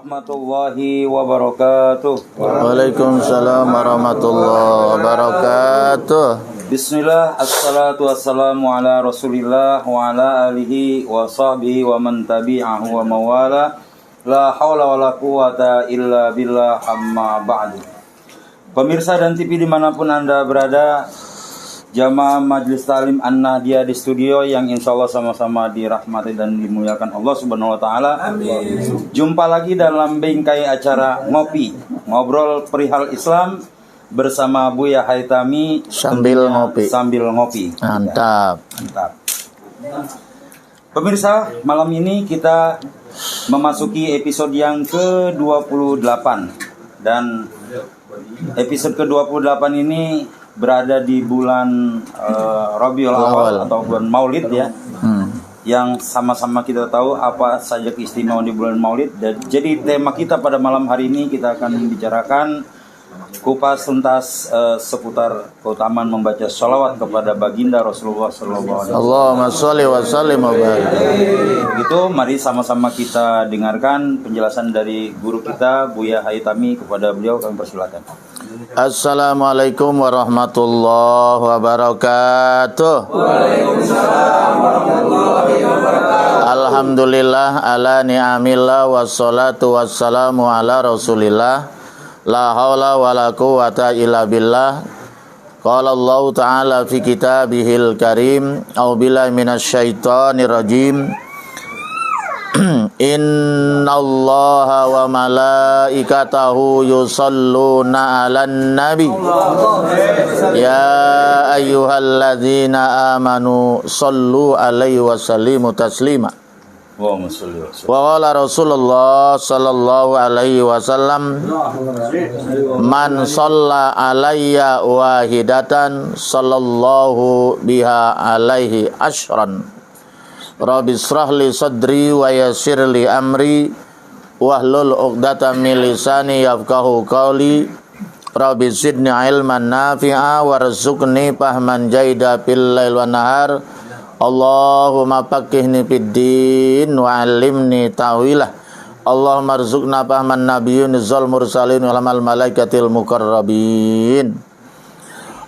warahmatullahi wabarakatuh. Waalaikumsalam warahmatullahi wabarakatuh. Bismillah, assalatu wassalamu ala rasulillah wa ala alihi wa sahbihi wa man tabi'ahu wa mawala. La hawla wa la quwata illa billah, amma ba'du. Pemirsa dan TV dimanapun Anda berada, jamaah Majelis Ta'lim An-Nahdiyah di studio yang insya Allah sama-sama dirahmati dan dimuliakan Allah Subhanahu Wa Taala. Amin. Jumpa lagi dalam bingkai acara Ngopi, ngobrol perihal Islam bersama Buya Haitami Sambil ngopi. Mantap. Pemirsa, malam ini kita memasuki episode yang ke-28 dan episode ke-28 ini berada di bulan Rabiul Awal atau bulan Maulid ya. Yang sama-sama kita tahu apa saja keistimewaan di bulan Maulid. Dan jadi tema kita pada malam hari ini kita akan membicarakan kupas tuntas seputar keutamaan membaca sholawat kepada baginda Rasulullah SAW. Allahumma sholli wa sallim wa barik. Itu mari sama-sama kita dengarkan penjelasan dari guru kita Buya Haitami. Kepada beliau kami persilakan. Assalamualaikum warahmatullahi wabarakatuh. Waalaikumsalam warahmatullahi wabarakatuh. Alhamdulillah ala ni'amillah wassalatu wassalamu ala rasulillah. La haula wa la quwata illa billah. Qala Allah ta'ala fi kitabihil karim. A'udzubillahi minasyaitonir rajim. Innallaha wa malaikatahu yusalluna 'alan nabi. Ya ayyuhalladzina amanu sallu 'alaihi wa sallimu taslima. Wa qala Rasulullah sallallahu alaihi wasallam, man shalla alayya wahidatan sallallahu biha alaihi ashran. Rabbi shrah li sadri wa yassir li amri wahlul 'uqdatam min lisani yafqahu qawli. Rabbi zidni ilman nafi'a warzuqni fahman jaida fil lail wan nahar. Allahumma faqihni fid din wa 'allimni ta'wilah. Allahumma rzuqna fahman nabiyyun zal mursalin wal malaikatil muqarrabin.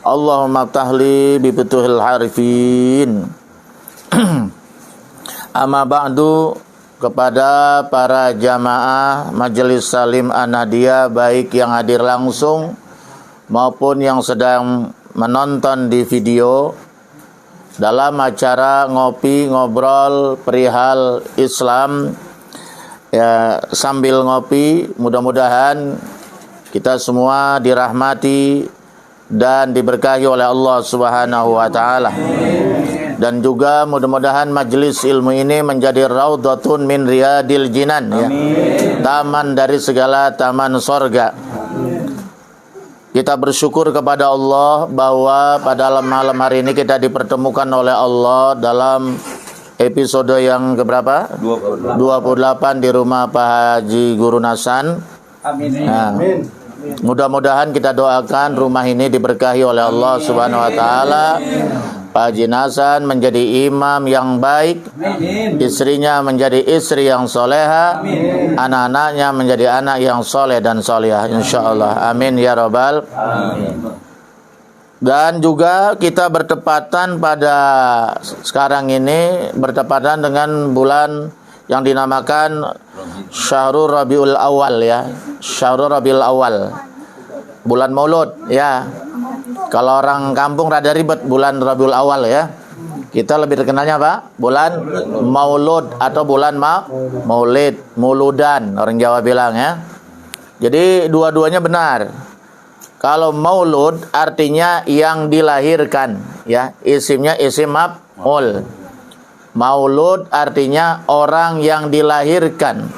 Allahumma ftahli bi futuhil harifin. Amma ba'du, kepada para jamaah Majelis Ta'lim An-Nahdiyah baik yang hadir langsung maupun yang sedang menonton di video dalam acara ngopi ngobrol perihal Islam ya, sambil ngopi, mudah-mudahan kita semua dirahmati dan diberkahi oleh Allah Subhanahu wa taala. Dan juga mudah-mudahan majelis ilmu ini menjadi raudhatun min riyadil jinan ya. Taman dari segala taman sorga. Kita bersyukur kepada Allah bahwa pada malam hari ini kita dipertemukan oleh Allah dalam episode yang keberapa? 28 di rumah Pak Haji Guru Nasan. Amin. Nah, mudah-mudahan kita doakan rumah ini diberkahi oleh Allah Subhanahu wa taala. Pak Haji Nasan menjadi imam yang baik, istrinya menjadi istri yang soleha, anak-anaknya menjadi anak yang soleh dan solehah, insyaallah. Amin ya robbal. Dan juga kita bertepatan pada sekarang ini bertepatan dengan bulan yang dinamakan Syahrul Rabiul Awal ya, Syahrul Rabiul Awal, bulan Maulud ya. Kalau orang kampung rada ribet bulan Rabiul Awal ya. Kita lebih terkenalnya apa? Bulan Maulud atau bulan Maulid, Mauludan orang Jawa bilang ya. Jadi dua-duanya benar. Kalau Maulud artinya yang dilahirkan ya, isimnya isim maf'ul. Maulud artinya orang yang dilahirkan.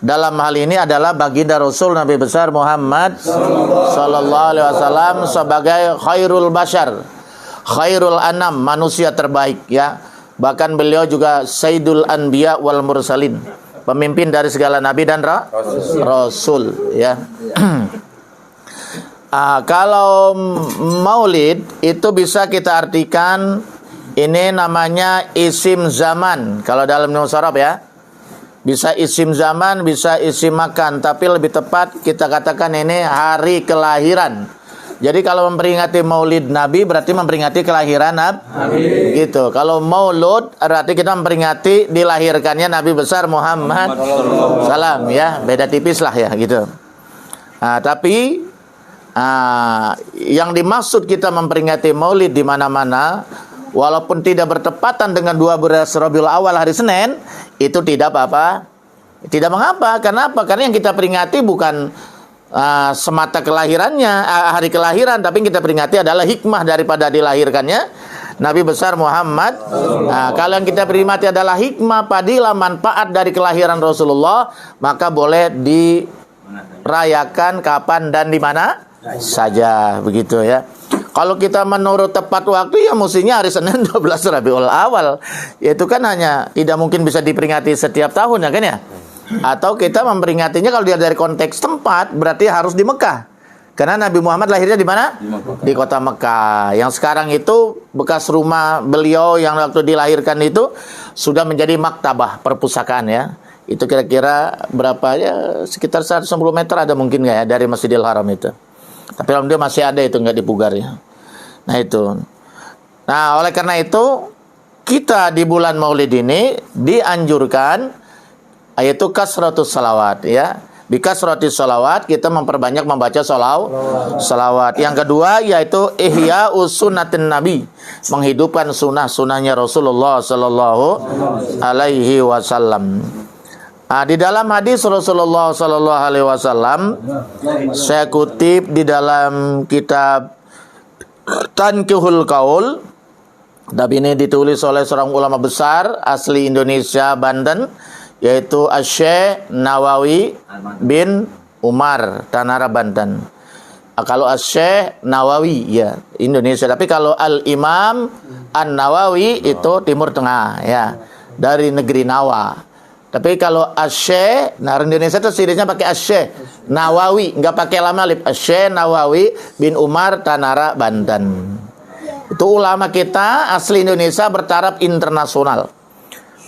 Dalam hal ini adalah baginda Rasul Nabi besar Muhammad sallallahu alaihi wasallam sebagai khairul bashar, khairul anam, manusia terbaik ya. Bahkan beliau juga Sayyidul Anbiya wal Mursalin, pemimpin dari segala nabi dan rasul ya. Kalau maulid itu bisa kita artikan ini namanya isim zaman kalau dalam nusarab ya. Bisa isim zaman, bisa isim makan, tapi lebih tepat kita katakan ini hari kelahiran. Jadi kalau memperingati Maulid Nabi berarti memperingati kelahiran Nabi. Gitu. Kalau Maulud berarti kita memperingati dilahirkannya Nabi besar Muhammad salam ya, beda tipis lah ya gitu. Nah, tapi yang dimaksud kita memperingati Maulid di mana-mana, walaupun tidak bertepatan dengan 12 Rabiul Awal hari Senin, itu tidak apa-apa. Tidak mengapa. Kenapa? Karena yang kita peringati bukan semata kelahirannya, hari kelahiran, tapi yang kita peringati adalah hikmah daripada dilahirkannya Nabi besar Muhammad. Kalau yang kita peringati adalah hikmah, padilah, manfaat dari kelahiran Rasulullah, maka boleh dirayakan kapan dan di mana saja, begitu ya. Kalau kita menurut tepat waktu ya mestinya hari Senin 12 Rabiul Awal. Itu kan hanya tidak mungkin bisa diperingati setiap tahun ya kan ya. Atau kita memperingatinya kalau dia dari konteks tempat berarti harus di Mekah. Karena Nabi Muhammad lahirnya di mana? Di kota Mekah. Yang sekarang itu bekas rumah beliau yang waktu dilahirkan itu sudah menjadi maktabah, perpustakaan ya. Itu kira-kira berapa ya? Sekitar 110 meter ada mungkin nggak ya dari Masjidil Haram itu. Tapi alhamdulillah masih ada itu, nggak dipugar ya. Nah itu. Nah oleh karena itu kita di bulan Maulid ini dianjurkan yaitu kasratus salawat ya. Di kasratus salawat kita memperbanyak membaca salawat. Yang kedua yaitu ihya sunnatin Nabi, menghidupkan sunnahnya Rasulullah sallallahu alaihi wasallam. Di dalam hadis Rasulullah sallallahu alaihi wasallam, saya kutip di dalam kitab Tanqihul Qaul. Tapi ini ditulis oleh seorang ulama besar asli Indonesia, Banten, yaitu Asy-Syaikh Nawawi bin Umar, Tanara, Banten. Kalau Asy-Syaikh Nawawi ya Indonesia, tapi kalau Al-Imam An-Nawawi itu Timur Tengah ya, dari negeri Nawa. Tapi kalau Asy-Syaikh, nah Indonesia itu sirinya pakai Asy-Syaikh Nawawi, enggak pakai lam alif. Asy-Syaikh Nawawi bin Umar, Tanara, Banten. Itu ulama kita asli Indonesia bertaraf internasional.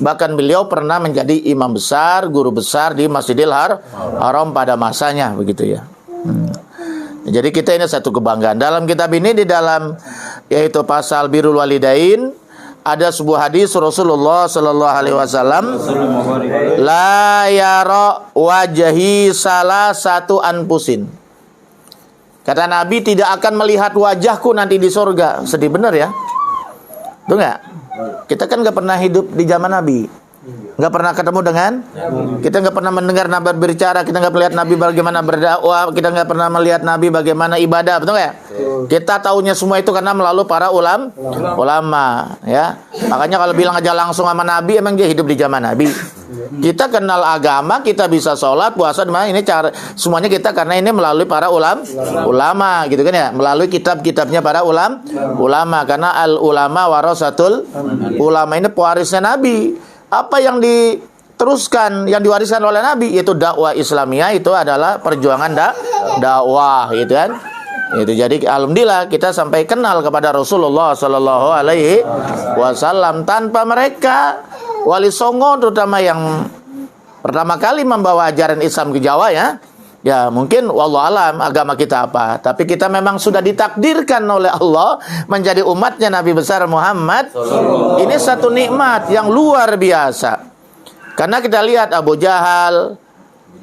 Bahkan beliau pernah menjadi imam besar, guru besar di Masjidil Haram pada masanya, begitu ya. Jadi kita ini satu kebanggaan. Dalam kitab ini di dalam yaitu pasal birrul walidain ada sebuah hadis Rasulullah sallallahu alaihi wasallam, la yara wajhi salah satu anfusin. Kata Nabi, tidak akan melihat wajahku nanti di surga. Sedih benar ya. Betul nggak? Kita kan nggak pernah hidup di zaman Nabi, nggak pernah ketemu dengan, kita nggak pernah mendengar Nabi berbicara, kita nggak melihat Nabi bagaimana berdakwah, kita nggak pernah melihat Nabi bagaimana ibadah, betul nggak? Kita tahunya semua itu karena melalui para ulama, ya. Makanya kalau bilang aja langsung sama Nabi, emang dia hidup di zaman Nabi. Kita kenal agama, kita bisa sholat, puasa, ini cara semuanya kita karena ini melalui para ulama, gitu kan ya, melalui kitab-kitabnya para ulama, karena al ulama warasatul ulama, ini pewarisnya Nabi. Apa yang diteruskan, yang diwariskan oleh Nabi, yaitu dakwah Islamiyah, itu adalah perjuangan dakwah, gitu kan. Itu jadi alhamdulillah kita sampai kenal kepada Rasulullah sallallahu alaihi wasallam. Tanpa mereka, Wali Songo terutama yang pertama kali membawa ajaran Islam ke Jawa ya mungkin wallahualam agama kita apa, tapi kita memang sudah ditakdirkan oleh Allah menjadi umatnya Nabi besar Muhammad. Ini satu nikmat yang luar biasa. Karena kita lihat Abu Jahal,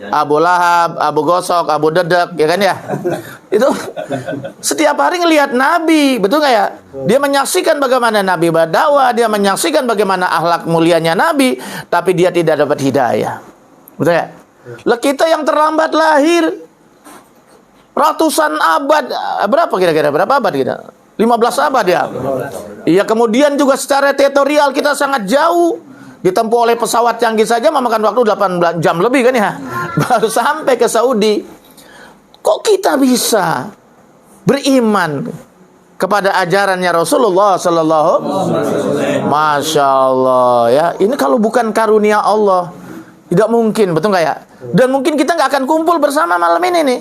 Abu Lahab, Abu Gosok, Abu Dedek, ya kan ya? Itu setiap hari ngelihat Nabi, betul nggak ya? Dia menyaksikan bagaimana Nabi berdakwah, dia menyaksikan bagaimana akhlak mulianya Nabi, tapi dia tidak dapat hidayah. Betul ya? Lah kita yang terlambat lahir ratusan abad, berapa kira-kira? Berapa abad kita? 15 abad ya? Iya, kemudian juga secara teritorial kita sangat jauh. Ditempuh oleh pesawat canggih saja memakan waktu 18 jam lebih kan ya, baru sampai ke Saudi. Kok kita bisa beriman kepada ajarannya Rasulullah sallallahu, Masya Allah ya. Ini kalau bukan karunia Allah tidak mungkin, betul nggak ya? Dan mungkin kita nggak akan kumpul bersama malam ini nih.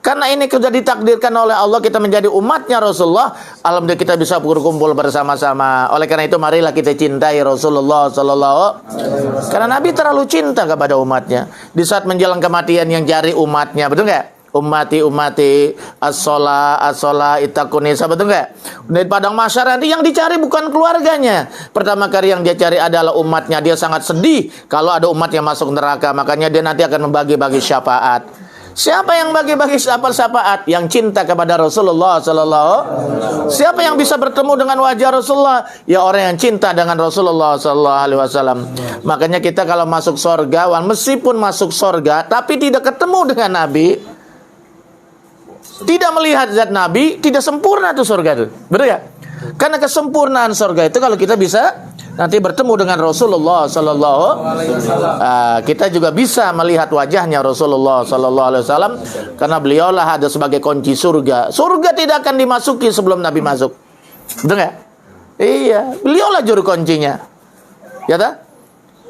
Karena ini sudah ditakdirkan oleh Allah kita menjadi umatnya Rasulullah. Alhamdulillah kita bisa berkumpul bersama-sama. Oleh karena itu marilah kita cintai Rasulullah sallallahu. Karena Nabi terlalu cinta kepada umatnya. Di saat menjelang kematian yang cari umatnya, betul nggak? Ummati as-sholah ittaqunisa, betul nggak? Di padang mahsyar nanti yang dicari bukan keluarganya. Pertama kali yang dia cari adalah umatnya. Dia sangat sedih kalau ada umat yang masuk neraka. Makanya dia nanti akan membagi-bagi syafaat. Siapa yang bagi-bagi syafaat? Yang cinta kepada Rasulullah sallallahu. Siapa yang bisa bertemu dengan wajah Rasulullah? Ya orang yang cinta dengan Rasulullah sallallahu alaihi wasallam. Makanya kita kalau masuk surga, meskipun masuk surga tapi tidak ketemu dengan Nabi, tidak melihat zat Nabi, tidak sempurna tuh surga itu. Betul ya? Karena kesempurnaan surga itu kalau kita bisa nanti bertemu dengan Rasulullah sallallahu kita juga bisa melihat wajahnya Rasulullah sallallahu alaihi wasallam karena beliaulah ada sebagai kunci surga. Surga tidak akan dimasuki sebelum Nabi masuk. Betul enggak? Iya, beliaulah juru kuncinya. Ya tak?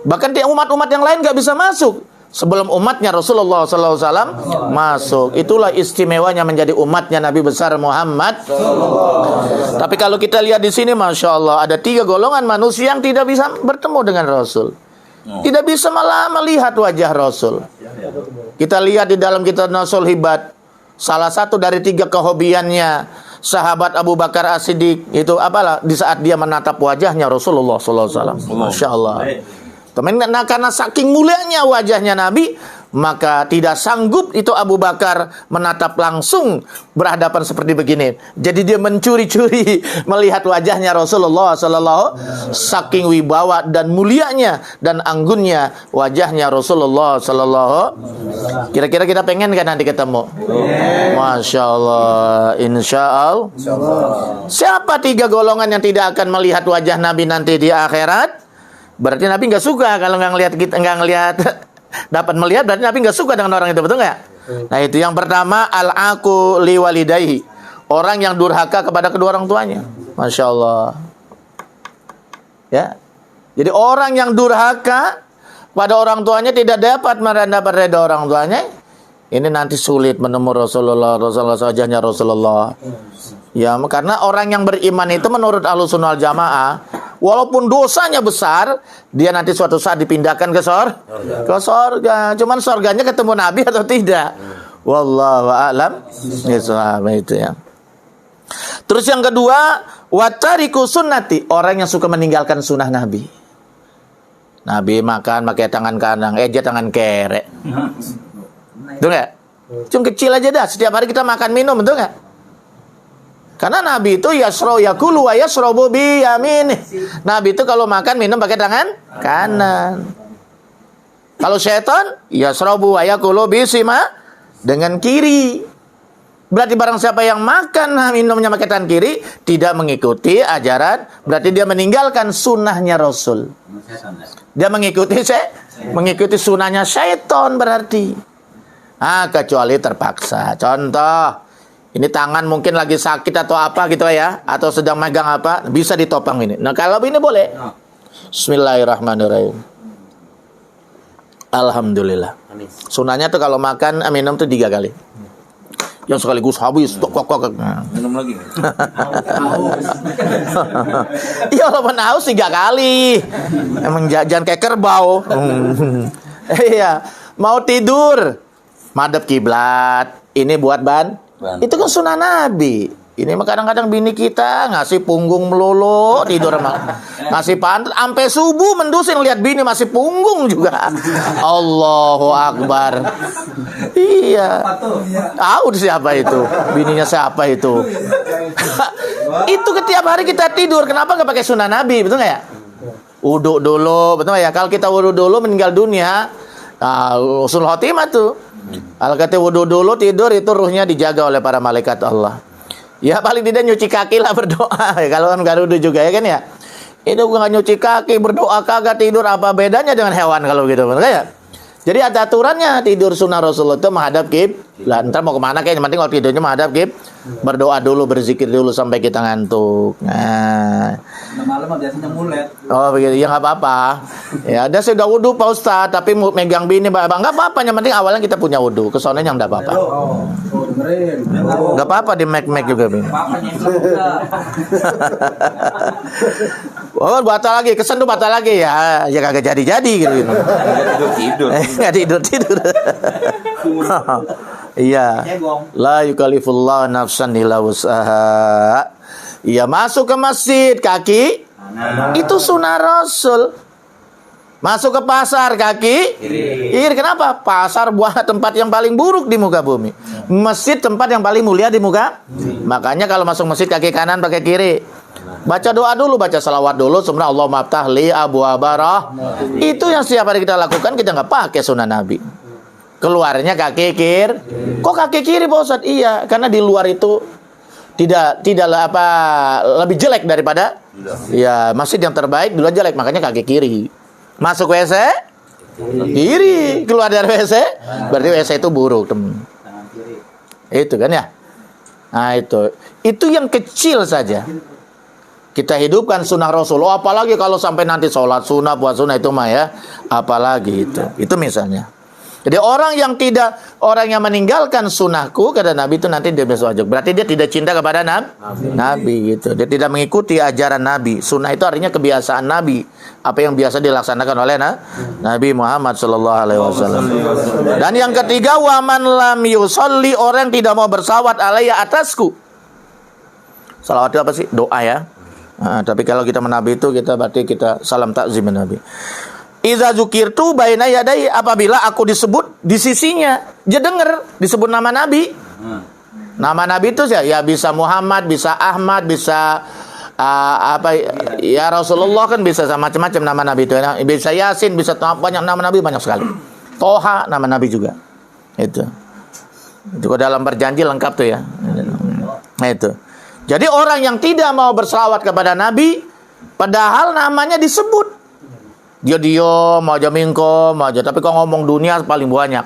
Bahkan umat-umat yang lain enggak bisa masuk sebelum umatnya Rasulullah sallallahu alaihi wasallam masuk. Itulah istimewanya menjadi umatnya Nabi besar Muhammad. Tapi kalau kita lihat di sini, masya Allah, ada 3 golongan manusia yang tidak bisa bertemu dengan Rasul, tidak bisa malah melihat wajah Rasul. Kita lihat di dalam kitab Nasul Hibat, salah satu dari 3 kehobiannya sahabat Abu Bakar As-Siddiq itu apalah di saat dia menatap wajahnya Rasulullah sallallahu alaihi wasallam. Masya Allah. Nah, karena saking mulianya wajahnya Nabi, maka tidak sanggup itu Abu Bakar menatap langsung berhadapan seperti begini. Jadi dia mencuri-curi melihat wajahnya Rasulullah sallallahu. Saking wibawa dan mulianya dan anggunnya wajahnya Rasulullah sallallahu. Kira-kira kita pengen kan nanti ketemu? Masya Allah, insya Allah. Siapa 3 golongan yang tidak akan melihat wajah Nabi nanti di akhirat? Berarti Nabi nggak suka kalau nggak ngelihat kita, nggak ngelihat dapat melihat, berarti Nabi nggak suka dengan orang itu, betul nggak? Nah itu yang pertama, al-aqu liwalidayhi, orang yang durhaka kepada kedua orang tuanya. Masya Allah. Ya, jadi orang yang durhaka pada orang tuanya tidak dapat mendapat reda orang tuanya. Ini nanti sulit menemui Rasulullah wajahnya Rasulullah. Ya, karena orang yang beriman itu menurut Ahlussunnah wal Jamaah, walaupun dosanya besar, dia nanti suatu saat dipindahkan ke surga. Cuman surganya ketemu Nabi atau tidak? Wallahu a'lam. Itu ya. Terus yang kedua, watariku sunnati, orang yang suka meninggalkan sunnah Nabi. Nabi makan pakai tangan kanan, tangan kere. Betul nggak? Cuma kecil aja dah. Setiap hari kita makan minum, betul nggak? Karena Nabi itu yakulu wa yashrabu bi yaminih. Nabi itu kalau makan minum pakai tangan kanan. Kalau syaitan yashrabu wa yakulu bi sima, dengan kiri. Berarti barang siapa yang makan minumnya pakai tangan kiri tidak mengikuti ajaran, berarti dia meninggalkan sunnahnya Rasul. Dia mengikuti sunnahnya syaitan berarti. Kecuali terpaksa. Contoh, ini tangan mungkin lagi sakit atau apa gitu ya, atau sedang megang apa, bisa ditopang ini. Nah kalau ini boleh. Bismillahirrahmanirrahim. Alhamdulillah. Sunahnya tuh kalau makan minum tuh 3 kali. Yang sekaligus habis kok. Minum lagi. Ya walaupun haus 3 kali. Emang jangan kayak kerbau. Iya, mau tidur madhep kiblat. Ini buat ban. Itu kan sunnah Nabi. Ini mah kadang-kadang bini kita ngasih punggung melulu, tidur mah ngasih pantat sampai subuh mendusin lihat bini masih punggung juga. Allahu Akbar. Iya. Tahu siapa itu? Bininya siapa itu? Itu setiap hari kita tidur. Kenapa nggak pakai sunnah Nabi? Betul nggak ya? Wudu dulu, betul nggak ya? Kalau kita wudu dulu meninggal dunia, usul khotimah tuh. Kalau kata wudu dulu tidur itu ruhnya dijaga oleh para malaikat Allah. Ya paling tidak nyuci kaki lah berdoa. Kalau kan gak wudu juga ya kan ya. Itu bukan nyuci kaki berdoa kagak tidur, apa bedanya dengan hewan kalau gitu kan ya. Jadi ada aturannya, tidur sunnah Rasulullah itu menghadap kiblat. Ntar mau kemana kayaknya, penting kalau tidurnya menghadap kiblat. Berdoa dulu, berzikir dulu sampai kita ngantuk. Nah, malam biasanya mulet. Oh begitu, ya nggak apa-apa. Ya, ada sudah wudu Pak Ustadz, tapi megang bini, nggak apa-apa. Yang penting awalnya kita punya wudu, kesononya nggak apa-apa. Dengerin. Gak apa-apa di Mac juga, Bim. Papanya yang juga. Oh, batal lagi, kesan tuh batal lagi ya. Ya kagak jadi-jadi gitu. Tidur. Nggak tidur. Iya. La yukallifullahu nafsan illa wus'aha. Iya, masuk ke masjid kaki itu sunnah Rasul. Masuk ke pasar kaki kiri. Kenapa? Pasar buah tempat yang paling buruk di muka bumi. Masjid tempat yang paling mulia di muka. Makanya kalau masuk masjid kaki kanan pakai kiri. Baca doa dulu, baca salawat dulu. Sebenarnya Allahumma aftah li abwaaba rahmah. Itu yang setiap hari kita lakukan, kita nggak pakai sunnah Nabi. Keluarnya kaki kiri. Kok kaki kiri, Pak Ustadz? Iya, karena di luar itu tidaklah lebih jelek daripada ya masjid yang terbaik di luar jelek, makanya kaki kiri. Masuk WC kiri, keluar dari WC berarti WC itu buruk, teman. Itu kan ya. Nah, itu yang kecil saja. Kita hidupkan sunnah Rasul. Oh, apalagi kalau sampai nanti sholat sunnah, puasa sunnah itu mah ya. Apalagi itu. Itu misalnya. Jadi orang yang meninggalkan sunnahku, kata Nabi, itu nanti dia masuk surga. Berarti dia tidak cinta kepada Nabi gitu. Dia tidak mengikuti ajaran Nabi. Sunnah itu artinya kebiasaan Nabi. Apa yang biasa dilaksanakan oleh Nabi Muhammad SAW. Dan yang ketiga, wa man lam yusolli, orang yang tidak mau bersalawat alayya atasku. Salawat itu apa sih? Doa ya. Nah, tapi kalau kita menabi itu berarti kita salam takzim Nabi. Iza zukirtu baina yadai, apabila aku disebut di sisinya, dia dengar disebut nama Nabi. Nama Nabi itu ya bisa Muhammad, bisa Ahmad, bisa ya Rasulullah, kan bisa sama macam-macam nama Nabi itu. Bisa Yasin, bisa banyak nama Nabi, banyak sekali. Toha nama Nabi juga. Itu kalau dalam perjanji lengkap tuh ya. Nah itu. Jadi orang yang tidak mau berselawat kepada Nabi, padahal namanya disebut, dia diam aja, mingkom aja, tapi kalau ngomong dunia paling banyak.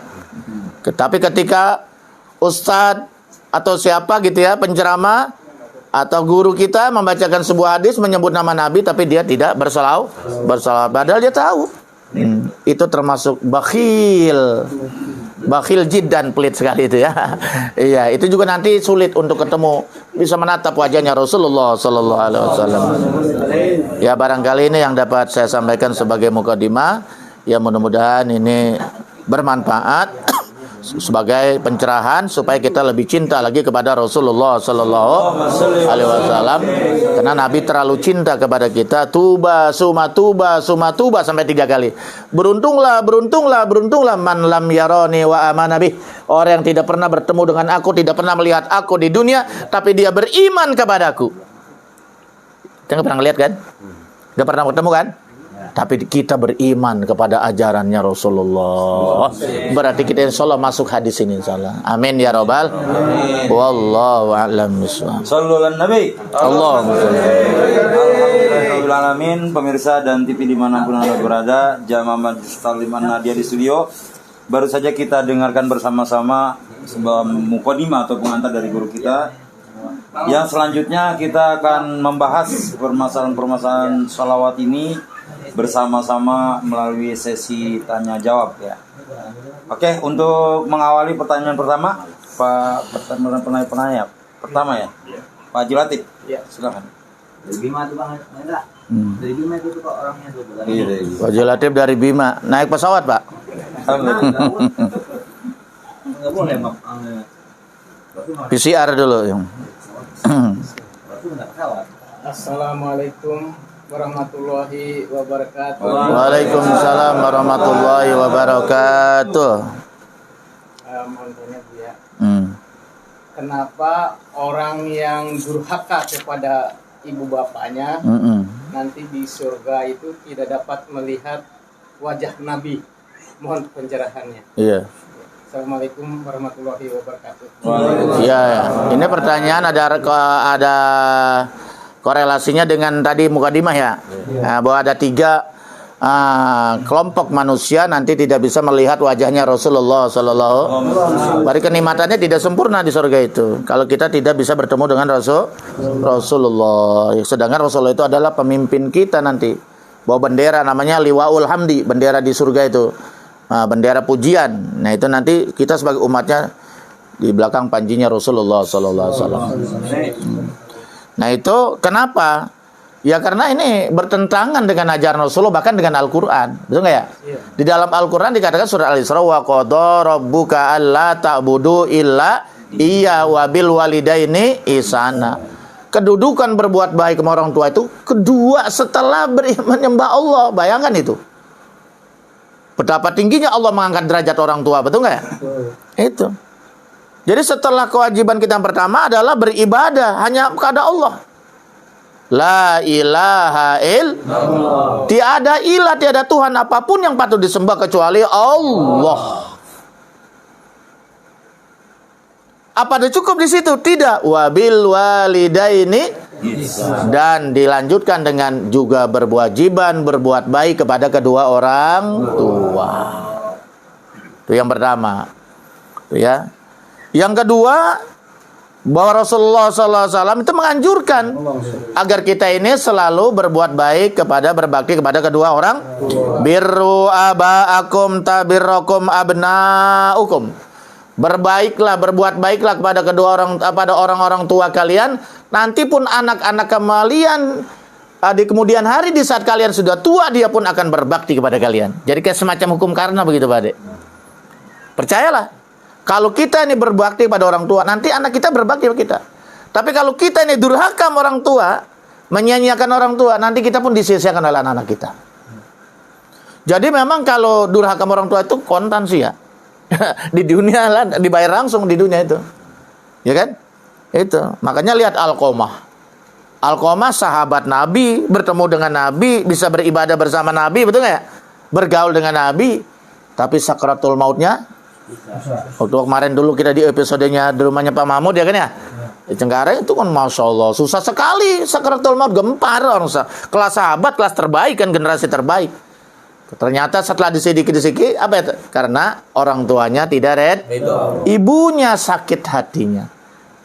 Tapi ketika ustadz atau siapa gitu ya, penceramah atau guru kita membacakan sebuah hadis menyebut nama Nabi, tapi dia tidak berselawat, padahal dia tahu. Itu termasuk bakhil jiddan, pelit sekali itu ya. Iya, itu juga nanti sulit untuk ketemu, bisa menatap wajahnya Rasulullah sallallahu alaihi wasallam. Ya, barangkali ini yang dapat saya sampaikan sebagai mukadimah. Ya, mudah-mudahan ini bermanfaat sebagai pencerahan supaya kita lebih cinta lagi kepada Rasulullah sallallahu alaihi wasallam, karena Nabi terlalu cinta kepada kita. Tuba suma tuba sampai 3 kali. Beruntunglah man lam yarani wa amana bih, orang yang tidak pernah bertemu dengan aku, tidak pernah melihat aku di dunia, tapi dia beriman kepadaku. Kita nggak pernah lihat kan? Nggak pernah bertemu kan? Tapi kita beriman kepada ajarannya Rasulullah. Berarti kita insya Allah masuk hadis ini insya Allah. Amin ya robbal. Wallahu a'lam bishawab. Sallu ala Nabi. Allahumma sholli. Alhamdulillahirrahmanirrahim. Pemirsa dan TV dimanapun Anda berada, Jamaah Majlis Taklim An-Nahdiyah di studio. Baru saja kita dengarkan bersama-sama sebuah mukadimah atau pengantar dari guru kita. Yang selanjutnya kita akan membahas permasalahan-permasalahan salawat ini bersama-sama melalui sesi tanya jawab ya. Oke, untuk mengawali pertanyaan pertama, penanya pertama ya, Pak Haji Latif. Iya. Silakan. Dari Bima tuh Bang, enggak? Dari Bima itu tuh kok orangnya tuh. Iya. Pak Haji Latif dari Bima, naik pesawat Pak. Enggak boleh, Bang. PCR dulu yang. Assalamualaikum warahmatullahi wabarakatuh. Waalaikumsalam warahmatullahi wabarakatuh. Mohon tanya Bu ya. Kenapa orang yang durhaka kepada ibu bapaknya nanti di surga itu tidak dapat melihat wajah Nabi? Mohon pencerahannya. Iya. Assalamualaikum warahmatullahi wabarakatuh. Iya, ini pertanyaan ada korelasinya dengan tadi mukadimah ya. Nah, bahwa ada 3 kelompok manusia nanti tidak bisa melihat wajahnya Rasulullah sallallahu alaihi wasallam. Berarti kenikmatannya tidak sempurna di surga itu kalau kita tidak bisa bertemu dengan Rasulullah. Sedangkan Rasulullah itu adalah pemimpin kita nanti. Bawa bendera namanya Liwaul Hamdi, bendera di surga itu. Bendera pujian. Nah, itu nanti kita sebagai umatnya di belakang panjinya Rasulullah sallallahu alaihi wasallam. Nah, itu kenapa? Ya karena ini bertentangan dengan ajaran Rasulullah, bahkan dengan Al-Qur'an. Betul nggak ya? Di dalam Al-Qur'an dikatakan surah Al-Isra, wa qadha rabbuka alla ta'budu illa iya wa bil walidaini ihsana. Kedudukan berbuat baik sama orang tua itu kedua setelah beriman menyembah Allah. Bayangkan itu. Betapa tingginya Allah mengangkat derajat orang tua, betul nggak ya? Itu. Jadi setelah kewajiban kita yang pertama adalah beribadah hanya kepada Allah. La ilaha illallah. Tiada ilah, tiada Tuhan apapun yang patut disembah kecuali Allah. Apa ada cukup di situ? Tidak. Wabil walidaini, dan dilanjutkan dengan juga berkewajiban berbuat baik kepada kedua orang tua. Itu yang pertama. Itu ya. Yang kedua, bahwa Rasulullah SAW itu menganjurkan agar kita ini selalu berbuat baik kepada, berbakti kepada kedua orang. Birru aba'akum tabirrakum abna'ukum. Berbaiklah, berbuat baiklah kepada pada orang-orang tua kalian. Nanti pun anak-anak kalian di kemudian hari, di saat kalian sudah tua, dia pun akan berbakti kepada kalian. Jadi kayak semacam hukum karena begitu, Pak Adik. Percayalah. Kalau kita ini berbakti pada orang tua, nanti anak kita berbakti pada kita. Tapi kalau kita ini durhaka orang tua, menyanyiakan orang tua, nanti kita pun disia-siakan oleh anak-anak kita. Jadi memang kalau durhaka orang tua itu kontan sih ya. Di dunia lah, dibayar langsung di dunia itu. Ya kan? Itu. Makanya lihat Alqamah. Alqamah sahabat Nabi, bertemu dengan Nabi, bisa beribadah bersama Nabi, betul nggak ya? Bergaul dengan Nabi. Tapi sakratul mautnya, waktu kemarin dulu kita di episodenya di rumahnya Pak Mahmud ya kan ya, di Cengkareng itu kan Masya Allah susah sekali sakratul maut, gempar orang kelas sahabat, kelas terbaik kan, generasi terbaik. Ternyata setelah disedikit-disedikit apa itu? Karena orang tuanya tidak ibunya sakit hatinya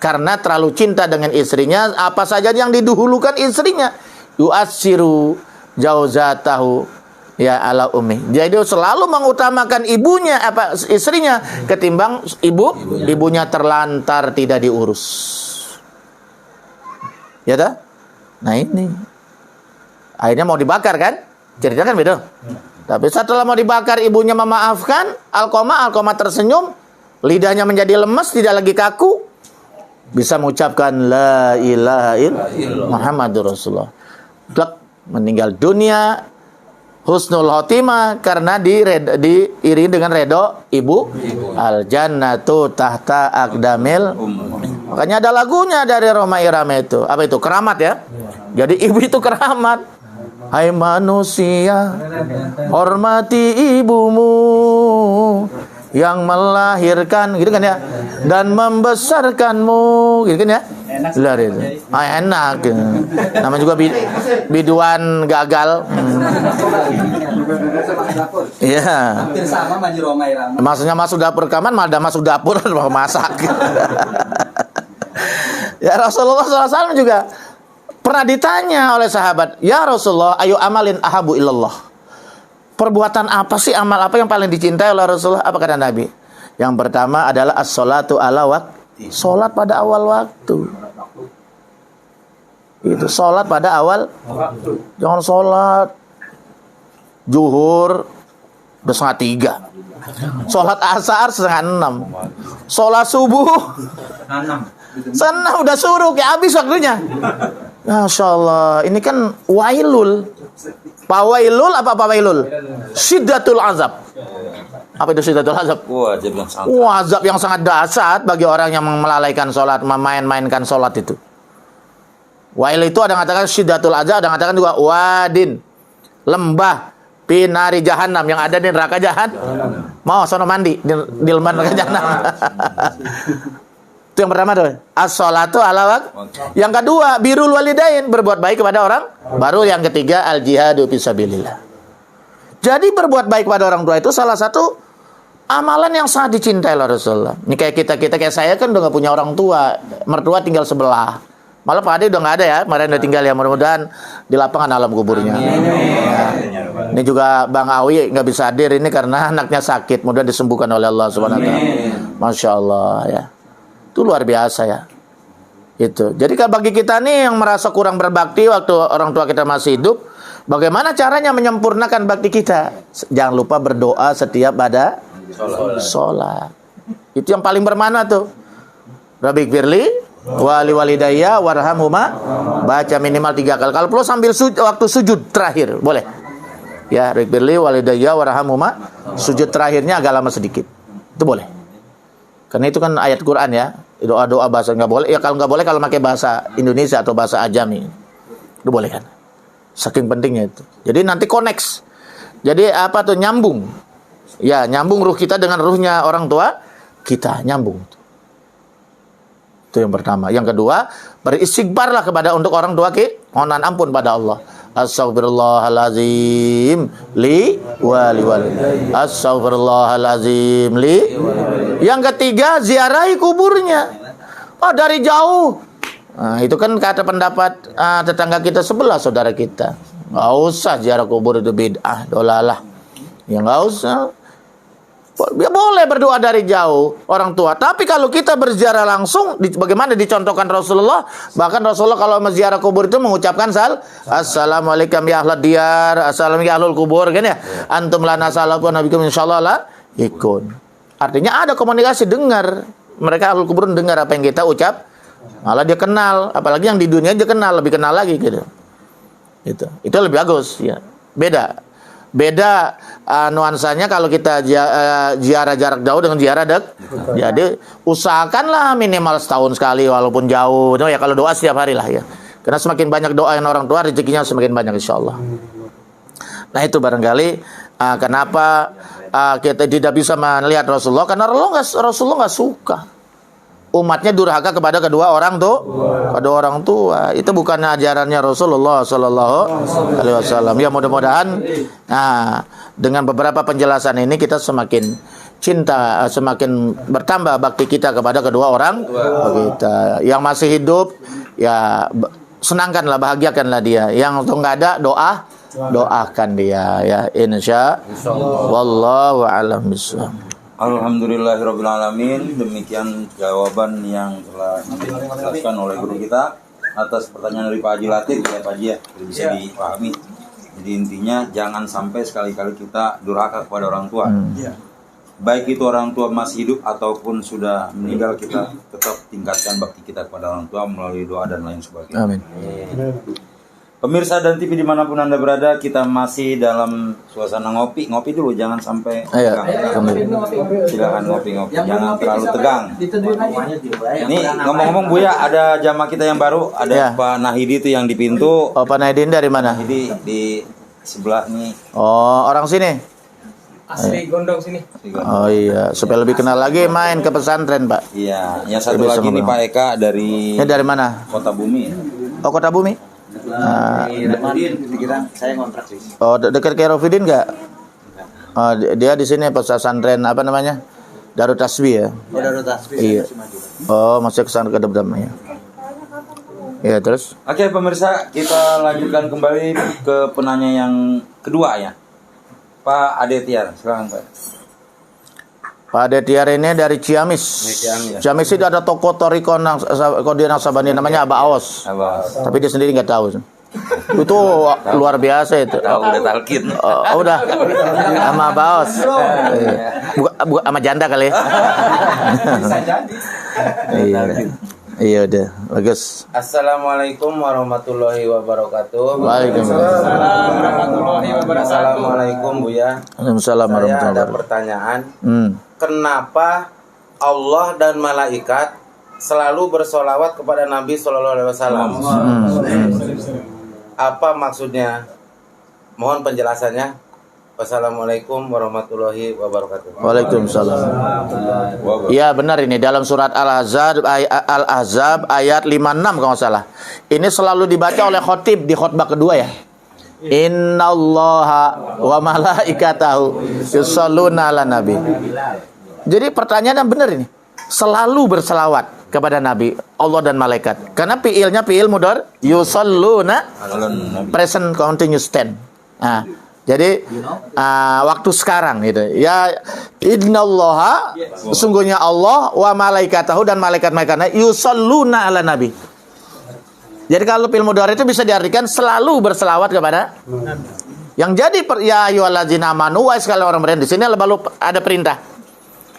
karena terlalu cinta dengan istrinya. Apa saja yang didahulukan istrinya, yu'assiru jauzatahu ya ala ummi. Jadi dia selalu mengutamakan ibunya, istrinya ketimbang ibunya terlantar tidak diurus. Ya dah? Nah ini. Akhirnya mau dibakar kan? Ceritanya kan beda. Tapi setelah mau dibakar, ibunya memaafkan. Alqamah tersenyum, lidahnya menjadi lemas, tidak lagi kaku, bisa mengucapkan la ilaha illallah Muhammadur Rasulullah. Blak, meninggal dunia husnul khotimah karena diiringi dengan redo ibu. Al jannatu tahta aqdamil. Makanya ada lagunya dari Roma Irama itu. Apa itu? Keramat ya. Jadi ibu itu keramat. Hai manusia, hormati ibumu yang melahirkan, gitu kan ya, dan membesarkanmu, gitu kan ya. Enak. Namanya juga biduan gagal. Iya. Hampir sama maju Roma Irama. Maksudnya masuk dapur rekaman, malah masuk dapur mau masak. Ya Rasulullah SAW juga pernah ditanya oleh sahabat, ya Rasulullah, ayo amalin ahabu ilallah. Perbuatan apa sih, amal apa yang paling dicintai oleh Rasulullah? Apa kata Nabi? Yang pertama adalah as-sholatu ala waqti. Sholat pada awal waktu. Itu sholat pada awal waktu. Jangan sholat zuhur udah 5:30. Sholat asar 5:30. Sholat subuh 6 udah suruh kayak habis waktunya. Masya Allah, ini kan wailul. Pawailul apa pawailul? Syiddatul azab. Apa itu syiddatul azab? Azab yang sangat dahsyat bagi orang yang melalaikan sholat, memain-mainkan sholat itu. Wail itu ada mengatakan syiddatul azab, ada mengatakan juga wadin, lembah pinari jahanam yang ada di neraka jahanam. Mau sono mandi di lembah neraka jahanam. Itu yang pertama tuh, as-sholatu ala waqti. Yang kedua, birrul walidain, berbuat baik kepada orang. Baru yang ketiga, al-jihadu fisabilillah. Jadi berbuat baik kepada orang tua itu salah satu amalan yang sangat dicintai oleh Rasulullah. Ini kayak kita kayak saya kan udah gak punya orang tua, mertua tinggal sebelah. Malah Pak Ade udah gak ada ya, kemarin udah tinggal ya, mudah-mudahan di lapangan alam kuburnya. Ya. Ini juga Bang Awi nggak bisa hadir ini karena anaknya sakit, mudah disembuhkan oleh Allah Subhanahu wa taala. Masya Allah ya. Itu luar biasa ya. Itu. Jadi kalau bagi kita nih yang merasa kurang berbakti waktu orang tua kita masih hidup, bagaimana caranya menyempurnakan bakti kita? Jangan lupa berdoa setiap pada sholat. Itu yang paling bermakna tuh. Rabbi firli wali walidayya warhamhuma, baca minimal 3 kali. Kalau perlu sambil waktu sujud terakhir, boleh. Ya, Rabbi firli walidayya warhamhuma, sujud terakhirnya agak lama sedikit. Itu boleh. Karena itu kan ayat Quran ya. Doa-doa bahasa nggak boleh. Ya kalau nggak boleh kalau pakai bahasa Indonesia atau bahasa Ajami. Itu boleh kan? Saking pentingnya itu. Jadi nanti connect. Jadi apa tuh, nyambung. Ya, nyambung ruh kita dengan ruhnya orang tua kita, nyambung. Itu yang pertama. Yang kedua, beristighfarlah kepada untuk orang tua kita, mohon ampun pada Allah. Astaghfirullahalazim li wali. Astaghfirullahalazim li. Yang ketiga, ziarahi kuburnya. Oh, dari jauh. Nah, itu kan kata pendapat tetangga kita sebelah, saudara kita. Nggak usah ziarah kubur, itu bid'ah, dolalah. Ya nggak usah. Ya boleh berdoa dari jauh orang tua. Tapi kalau kita berziarah langsung, bagaimana dicontohkan Rasulullah? Bahkan Rasulullah kalau menziarah kubur itu mengucapkan Assalamualaikum ya ahlad diyar, assalamualaikum ya ahlul kubur, kan ya? Antum lana salamun nabikum insyaallah la ikun. Artinya ada komunikasi, dengar. Mereka ahlul kubur dengar apa yang kita ucap. Malah dia kenal, apalagi yang di dunia dia kenal, lebih kenal lagi gitu. Itu lebih bagus ya. Beda nuansanya kalau kita ziarah jarak jauh dengan ziarah dekat. Jadi usahakanlah minimal setahun sekali walaupun jauh. Ya kalau doa setiap hari lah ya. Karena semakin banyak doa yang orang tua, rezekinya semakin banyak insyaallah. Nah itu barangkali kenapa kita tidak bisa melihat Rasulullah, karena Rasulullah nggak suka umatnya durhaka kepada kedua orang tua. Itu bukan ajarannya Rasulullah Sallallahu Alaihi Wasallam. Ya mudah-mudahan dengan beberapa penjelasan ini kita semakin cinta, semakin bertambah bakti kita kepada kedua orang kita. Yang masih hidup ya senangkanlah, bahagiakanlah dia. Yang nggak ada, doakan dia ya, insya Allah. Wallahu a'lam bishawab. Alhamdulillahirrabbilalamin. Demikian jawaban yang telah dijelaskan oleh guru kita atas pertanyaan dari Pak Haji Latif ya Pak Haji ya, bisa dipahami. Jadi intinya jangan sampai sekali-kali kita durhaka kepada orang tua. Baik itu orang tua masih hidup ataupun sudah meninggal, kita tetap tingkatkan bakti kita kepada orang tua melalui doa dan lain sebagainya. Amin. Pemirsa dan TV dimanapun Anda berada, kita masih dalam suasana ngopi dulu, jangan sampai tegang. Silakan ngopi, jangan terlalu tegang. Nih ngomong-ngomong Buya, ada jamaah kita yang baru, ada Pak Nahidi itu yang di pintu. Oh, Pak Nahidi dari mana? Nahidi di sebelah nih. Oh, orang sini. Asli Gondong sini. Oh iya, supaya lebih kenal lagi main ke pesantren Pak. Iya, yang satu lagi nih Pak Eka dari. Ini dari mana? Kota Bumi. Oh, Kota Bumi. Saya ngontrak sih. Oh, dekat ke Rofidin nggak? Oh, dia di sini pesantren apa namanya? Darut Tasbih ya. Oh, Darut Tasbih. Iya. Oh, masih ke sana ke depan ya. Ya, terus? Oke pemirsa, kita lanjutkan kembali ke penanya yang kedua ya. Pak Ade Tiar, silakan Pak. Pak Ade Tiar ini dari Ciamis. Ciamis itu ada toko Toriko Kodir Naksabandi namanya Aba Aos. Tapi dia sendiri nggak tahu. Itu luar biasa itu. Udah talkin. Oh, udah. Sama Aba Aos. Bukan sama janda kali ya. Bisa jadi. Iya udah. Bagus. Assalamualaikum warahmatullahi wabarakatuh. Waalaikumsalam warahmatullahi wabarakatuh. Assalamualaikum Buya. Waalaikumsalam Saya warahmatullahi ada wabarakatuh. pertanyaan. Kenapa Allah dan malaikat selalu bersolawat kepada Nabi Sallallahu Alaihi Wasallam? Apa maksudnya? Mohon penjelasannya. Wassalamualaikum warahmatullahi wabarakatuh. Waalaikumsalam. Ya benar, ini dalam surat Al-Ahzab ayat 56 kalau nggak salah. Ini selalu dibaca oleh khotib di khutbah kedua ya. Innallaha wa malaikatahu yusholluna ala nabi. Jadi pertanyaannya benar ini. Selalu berselawat kepada Nabi, Allah dan malaikat. Karena fiilnya fiil mudhari, yusholluna present continuous tense. Nah, Jadi waktu sekarang gitu. Ya innallaha, sesungguhnya Allah wa malaikatahu, dan malaikat-malaikatnya yusalluna ala nabi. Jadi kalau fi'il mudhari itu bisa diartikan selalu berselawat kepada Nabi. Yang jadi ya ayyuhallazina amanu, wa sekalian orang beriman, di sini lalu ada perintah.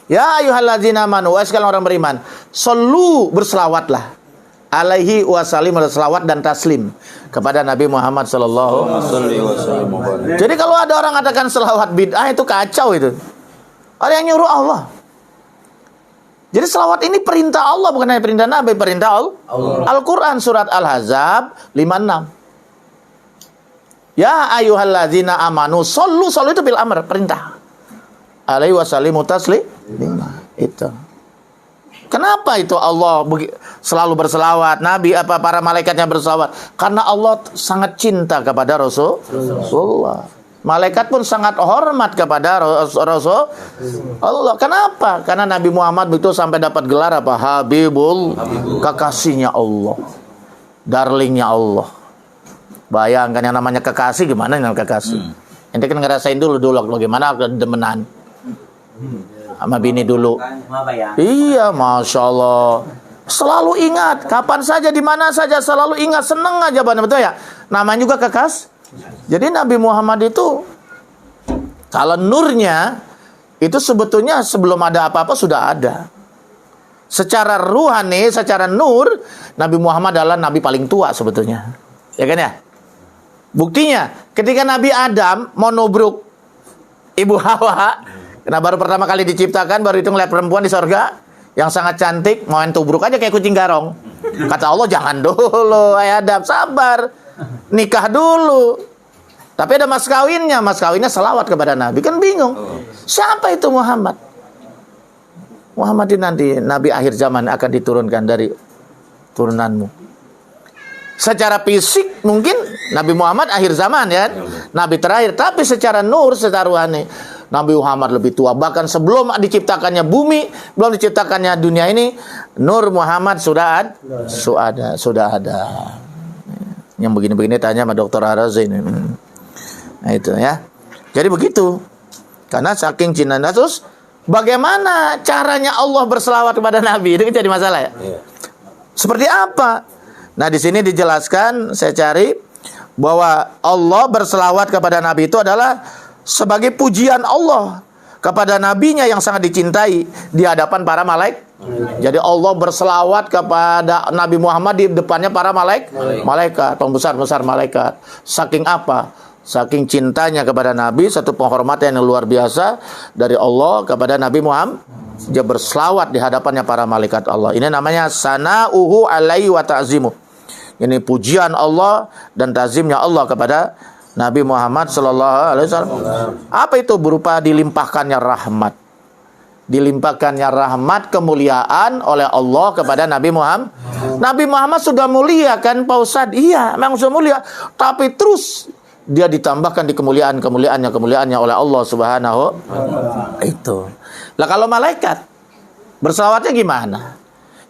Ya ayyuhallazina amanu, wa sekalian orang beriman, sallu, berselawatlah, alaihi wasallim, selawat dan taslim kepada Nabi Muhammad sallallahu alaihi wasallam. Jadi kalau ada orang katakan selawat bid'ah, itu kacau itu. Ada yang nyuruh Allah. Jadi selawat ini perintah Allah, bukan hanya perintah Nabi, perintah Allah. Al-Quran surat Al-Ahzab 56. Ya ayyuhallazina amanu sallu itu bil amr, perintah. Alaihi wasallimu taslima. Itu. Kenapa itu Allah selalu berselawat, Nabi para malaikatnya berselawat? Karena Allah sangat cinta kepada Rasulullah. Malaikat pun sangat hormat kepada Rasul Allah. Kenapa? Karena Nabi Muhammad begitu sampai dapat gelar apa? Habibul, kekasihnya Allah, darlingnya Allah. Bayangkan yang namanya kekasih, gimana yang kekasih? Ente kan ngerasain dulu bagaimana demenan sama bini dulu. Iya, masya Allah. Selalu ingat, kapan saja, di mana saja, selalu ingat, seneng aja, betul ya. Namanya juga kekasih. Jadi Nabi Muhammad itu kalau nurnya itu sebetulnya sebelum ada apa-apa sudah ada. Secara ruhani, secara nur, Nabi Muhammad adalah Nabi paling tua sebetulnya. Ya kan ya? Buktinya ketika Nabi Adam mau nubruk Ibu Hawa, karena baru pertama kali diciptakan, baru itu ngeliat perempuan di sorga yang sangat cantik, mau tubruk aja kayak kucing garong. Kata Allah, jangan dulu, Adam, sabar. Nikah dulu. Tapi ada mas kawinnya selawat kepada Nabi. Kan bingung, siapa itu Muhammad? Muhammad ini nanti Nabi akhir zaman akan diturunkan dari turunanmu. Secara fisik mungkin Nabi Muhammad akhir zaman ya, Nabi terakhir. Tapi secara nur, secara ruhani, Nabi Muhammad lebih tua. Bahkan sebelum diciptakannya bumi, belum diciptakannya dunia ini, nur Muhammad sudah ada. Yang begini-begini tanya sama Dr. Arazi ini. Nah itu ya. Jadi begitu. Karena saking cintanya. Terus bagaimana caranya Allah berselawat kepada Nabi? Itu jadi masalah ya. Seperti apa? Nah di sini dijelaskan, saya cari bahwa Allah berselawat kepada Nabi itu adalah sebagai pujian Allah kepada nabinya yang sangat dicintai di hadapan para malaikat. Jadi Allah berselawat kepada Nabi Muhammad di depannya para malaikat, pembesar-besar malaikat. Saking apa? Saking cintanya kepada Nabi, satu penghormatan yang luar biasa dari Allah kepada Nabi Muhammad. Dia berselawat di hadapannya para malaikat Allah. Ini namanya sana'uhu alaihi wa ta'zimu. Ini pujian Allah dan ta'zimnya Allah kepada Nabi Muhammad sallallahu alaihi wasallam. Apa itu? Berupa dilimpahkannya rahmat. Dilimpahkannya rahmat, kemuliaan oleh Allah kepada Nabi Muhammad. Nabi Muhammad sudah mulia kan Pak Ustadz? Iya, memang sudah mulia. Tapi terus dia ditambahkan di kemuliaannya oleh Allah Subhanahu itu. Lah kalau malaikat berselawatnya gimana?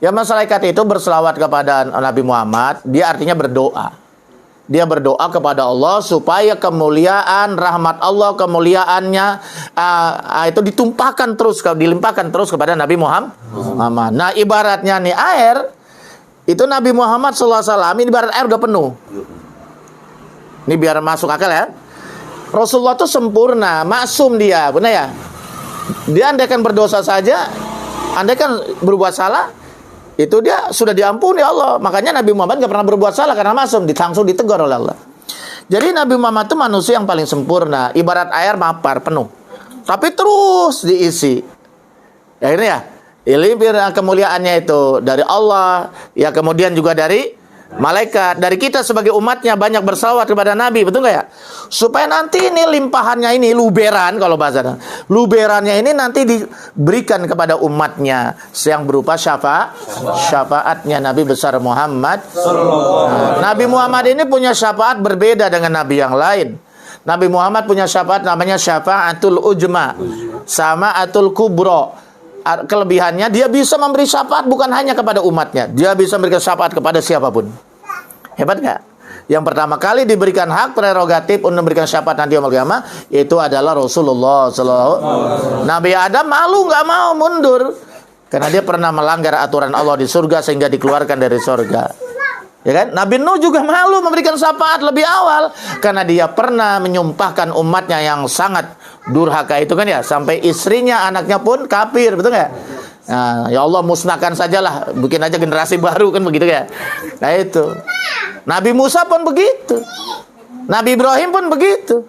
Ya malaikat itu berselawat kepada Nabi Muhammad, dia artinya berdoa. Dia berdoa kepada Allah supaya kemuliaan, rahmat Allah, kemuliaannya itu dilimpahkan terus kepada Nabi Muhammad. Nah ibaratnya nih air, itu Nabi Muhammad SAW ini ibarat air udah penuh. Ini biar masuk akal ya. Rasulullah itu sempurna, maksum dia, benar ya? Dia andaikan berdosa saja, andaikan berbuat salah, itu dia sudah diampuni Allah. Makanya Nabi Muhammad gak pernah berbuat salah karena maksum, langsung ditegur oleh Allah. Jadi Nabi Muhammad itu manusia yang paling sempurna, ibarat air mapar penuh, tapi terus diisi. Akhirnya ini kemuliaannya itu dari Allah, ya kemudian juga dari malaikat, dari kita sebagai umatnya banyak berselawat kepada Nabi, betul nggak ya? Supaya nanti ini limpahannya ini luberan, kalau bahasa luberannya ini nanti diberikan kepada umatnya yang berupa syafaatnya Nabi besar Muhammad. Nabi Muhammad ini punya syafaat berbeda dengan Nabi yang lain. Nabi Muhammad punya syafaat namanya syafaatul ujma, sama atul kubro. Kelebihannya dia bisa memberi syafaat bukan hanya kepada umatnya, dia bisa memberikan syafaat kepada siapapun. Hebat nggak? Yang pertama kali diberikan hak prerogatif untuk memberikan syafaat nanti yaumul qiyamah itu adalah Rasulullah sallallahu alaihi wasallam. Nabi Adam malu nggak mau mundur karena dia pernah melanggar aturan Allah di surga sehingga dikeluarkan dari surga. Ya kan? Nabi Nuh juga malu memberikan syafaat lebih awal karena dia pernah menyumpahkan umatnya yang sangat durhaka itu kan ya, sampai istrinya, anaknya pun kafir, betul nggak? Nah, ya Allah musnahkan sajalah, bikin aja generasi baru kan begitu ya. Nah itu. Nabi Musa pun begitu. Nabi Ibrahim pun begitu.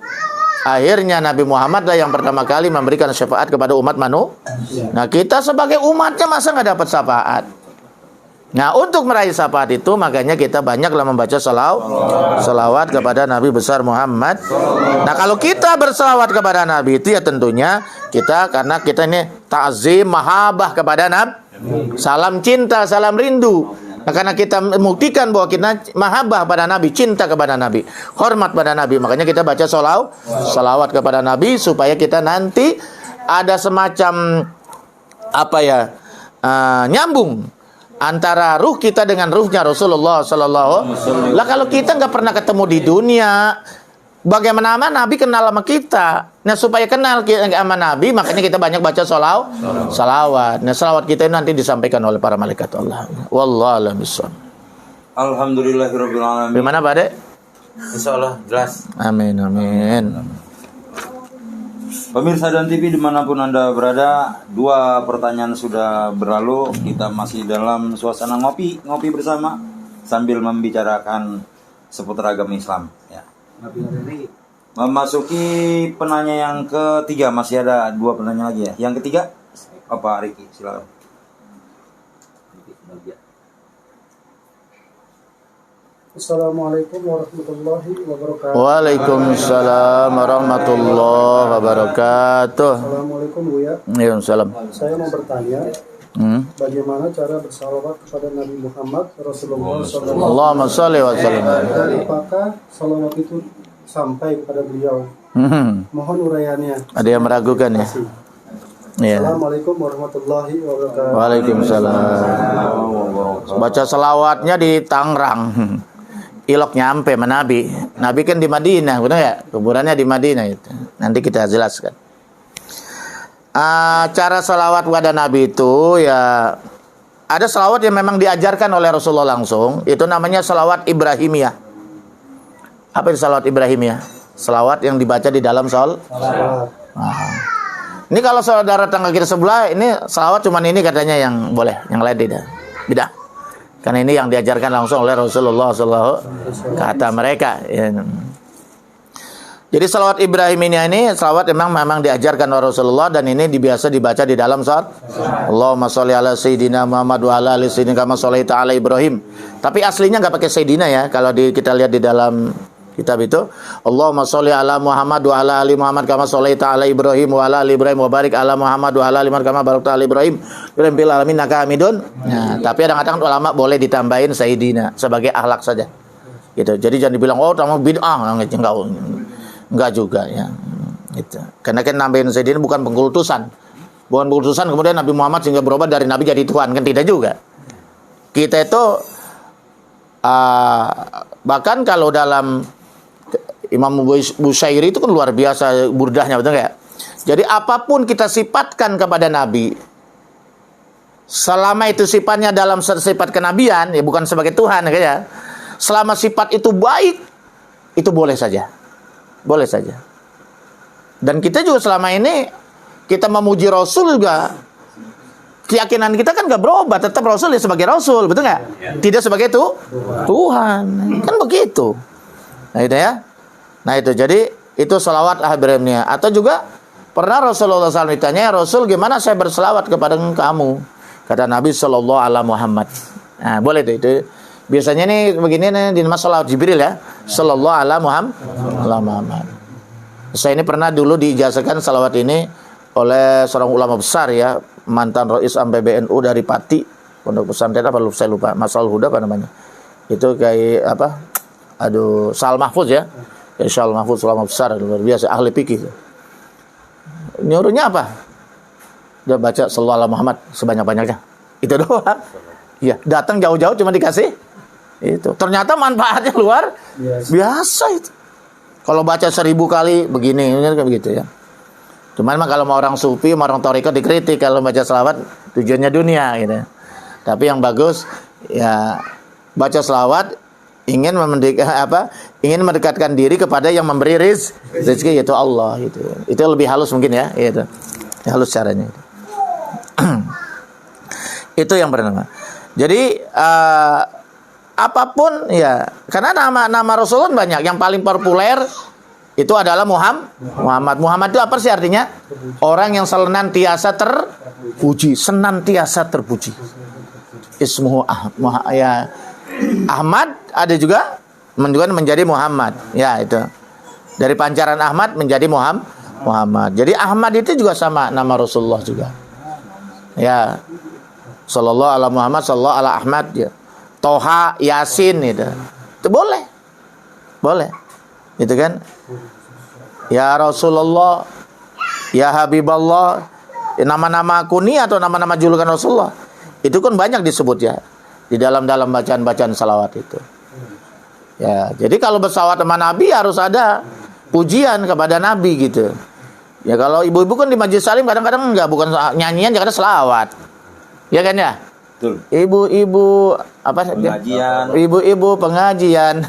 Akhirnya Nabi Muhammad lah yang pertama kali memberikan syafaat kepada umat manusia. Nah kita sebagai umatnya masa nggak dapat syafaat? Nah untuk meraih syafaat itu makanya kita banyaklah membaca salawat kepada Nabi besar Muhammad. Nah kalau kita bersalawat kepada Nabi itu ya tentunya kita karena kita ini ta'zim mahabbah kepada Nabi, salam cinta, salam rindu. Nah, karena kita membuktikan bahwa kita mahabbah pada Nabi, cinta kepada Nabi, hormat pada Nabi, makanya kita baca salawat kepada Nabi supaya kita nanti ada semacam apa ya nyambung antara ruh kita dengan ruhnya Rasulullah Sallallahu Alaihi Wasallam. Lah kalau kita nggak pernah ketemu di dunia, bagaimana Nabi kenal sama kita? Nah supaya kenal sama Nabi, makanya kita banyak baca salawat. Nah salawat kita ini nanti disampaikan oleh para malaikat Allah. Wallahu a'lam bishawab. Alhamdulillahirabbil alamin. Gimana Pak Dek? Insyaallah jelas. Amin amin. Pemirsa dan TV dimanapun Anda berada, 2 pertanyaan sudah berlalu. Kita masih dalam suasana ngopi bersama sambil membicarakan seputar agama Islam. Ya. Memasuki penanya yang ketiga, masih ada 2 penanya lagi ya. Yang ketiga, apa Riki? Silakan. Assalamualaikum warahmatullahi wabarakatuh. Waalaikumsalam warahmatullahi wabarakatuh. Assalamualaikum Buya. Waalaikumsalam. Saya mau bertanya, bagaimana cara bersalawat kepada Nabi Muhammad Rasulullah SAW? Allahumma shalli wa sallim. Dan apakah salawat itu sampai kepada beliau? Mohon uraiannya. Ada yang meragukan ya? Ya. Assalamualaikum warahmatullahi wabarakatuh. Waalaikumsalam. Baca selawatnya di Tangerang. Ilok nyampe sama Nabi. Nabi kan di Madinah, benar ya? Kuburannya di Madinah itu. Nanti kita jelaskan. Cara selawat kepada Nabi itu ya ada selawat yang memang diajarkan oleh Rasulullah langsung. Itu namanya selawat Ibrahimiyah. Apa itu selawat Ibrahimiyah? Selawat yang dibaca di dalam Ini kalau saudara tangga kita sebelah, ini selawat cuman ini katanya yang boleh, yang lain tidak. Beda. Karena ini yang diajarkan langsung oleh Rasulullah SAW, kata mereka. Ya. Jadi salawat Ibrahim ini salawat memang diajarkan oleh Rasulullah dan ini biasa dibaca di dalam salat. Allahumma sholli ala Sayyidina Muhammad wa ala ali Sayyidina kama sholaita ala Ibrahim. Tapi aslinya nggak pakai Sayyidina ya. Kalau kita lihat di dalam kitab itu, Allahumma sholli ala Muhammad wa ala ali Muhammad kama sholaita ala Ibrahim wa ala ali Ibrahim wa barik ala Muhammad wa ala ali Muhammad kama barakta ala Ibrahim fil alamin innaka Hamidun. Nah, tapi kadang-kadang ulama boleh ditambahin Sayyidina sebagai akhlak saja. Gitu. Jadi jangan dibilang tambah bid'ah, enggak juga ya. Gitu. Karena kan nambahin Sayyidina bukan pengkultusan. Bukan pengkultusan kemudian Nabi Muhammad sehingga berubah dari nabi jadi Tuhan, kan tidak juga. Kita itu bahkan kalau dalam Imam Busyairi itu kan luar biasa burdahnya, betul nggak? Jadi apapun kita sifatkan kepada Nabi, selama itu sifatnya dalam sifat kenabian, ya bukan sebagai Tuhan, ya. Selama sifat itu baik, itu boleh saja, boleh saja. Dan kita juga selama ini kita memuji Rasul juga, keyakinan kita kan nggak berubah, tetap Rasul ya sebagai Rasul, betul nggak? Tidak sebagai Tuhan, kan begitu. Nah itu ya. Nah itu jadi itu selawat Ibrahimiyah. Atau juga pernah Rasulullah SAW ditanya, Rasul gimana saya berselawat kepada kamu? Kata Nabi Sallallahu Alaihi Muhammad. Nah boleh itu. Biasanya nih begini nih di nama selawat Jibril ya. Sallallahu Alaihi Muhammad. Saya ini pernah dulu diijazahkan selawat ini oleh seorang ulama besar ya, mantan Rais PBNU dari Pati, pondok pesantren apa saya lupa, Masal Huda apa namanya. Itu kayak apa? Sal Mahfuz ya. Insya Allah Mahfuz ulama besar luar biasa, ahli fikih. Nyuruhnya apa? Dia baca sallallahu alaihi Muhammad sebanyak-banyaknya. Itu doang. Iya, datang jauh-jauh cuma dikasih Itu ternyata manfaatnya luar biasa itu. Kalau baca 1000 kali begini, kayak begitu ya. Cuman mah kalau mau orang sufi, mau orang toriko dikritik kalau baca selawat tujuannya dunia gitu. Tapi yang bagus ya baca selawat ingin mendekatkan diri kepada yang memberi rezeki yaitu Allah gitu. Itu lebih halus mungkin ya, gitu. Halus caranya. Itu yang pertama. Jadi apapun ya, karena nama Rasulullah banyak. Yang paling populer itu adalah Muhammad. Muhammad itu apa sih artinya? Orang yang senantiasa terpuji, Ismuhu Ahmad ada juga menjadi Muhammad. Ya itu. Dari pancaran Ahmad menjadi Muhammad. Jadi Ahmad itu juga sama nama Rasulullah juga. Ya. Sallallahu ala Muhammad, sallallahu ala Ahmad ya. Toha, Yasin itu boleh. Itu kan. Ya Rasulullah, ya Habiballah, nama-nama kuni atau nama-nama julukan Rasulullah. Itu kan banyak disebut ya di dalam bacaan-bacaan salawat itu. Ya, jadi kalau bersalawat sama Nabi harus ada pujian kepada Nabi gitu. Ya kalau ibu-ibu kan di majelis salim kadang-kadang bukan nyanyian, kadang selawat. Ya kan ya? Betul. Ibu-ibu apa? Pengajian. Ibu-ibu pengajian.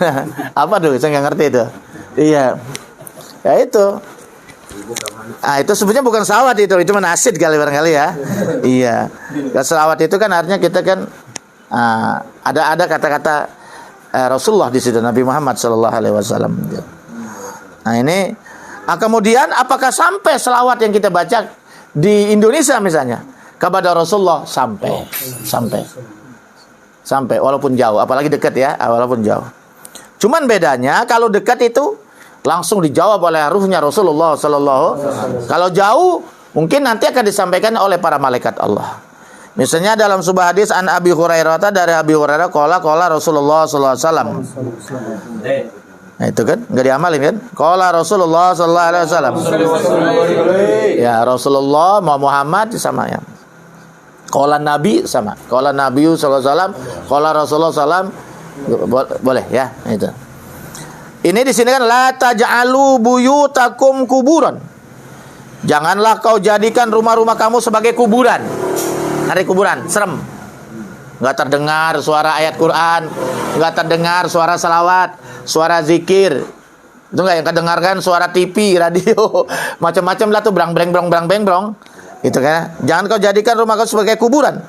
Apa tuh? Saya nggak ngerti itu. Iya. Ya itu. Itu sebetulnya bukan salawat itu nasid kali barangkali ya. Iya. Salawat itu kan artinya kita kan ada kata-kata Rasulullah di situ, Nabi Muhammad sallallahu alaihi wasallam. Nah ini kemudian apakah sampai salawat yang kita baca di Indonesia misalnya kepada Rasulullah sampai walaupun jauh, apalagi dekat ya, walaupun jauh. Cuman bedanya kalau dekat itu langsung dijawab oleh ruhnya Rasulullah sallallahu. Kalau jauh mungkin nanti akan disampaikan oleh para malaikat Allah. Misalnya dalam sebuah hadis an Abi Hurairah, dari Abi Hurairah qala Rasulullah sallallahu alaihi wasallam. Nah, itu kan enggak diamalin kan? Qala Rasulullah sallallahu alaihi wasallam. Ya Rasulullah Muhammad sama ya. Qala Nabi sama. Qala Nabi sallallahu alaihi wasallam, qala Rasulullah sallam. Boleh ya, itu. Ini di sini kan la taj'alu buyutakum kuburan. Janganlah kau jadikan rumah-rumah kamu sebagai kuburan. Hari kuburan, serem. Enggak terdengar suara ayat Quran, enggak terdengar suara salawat, suara zikir. Itu enggak yang kedengarkan suara TV, radio, macam-macam lah tuh brang-breng-brong. Itu kan. Jangan kau jadikan rumah kau sebagai kuburan.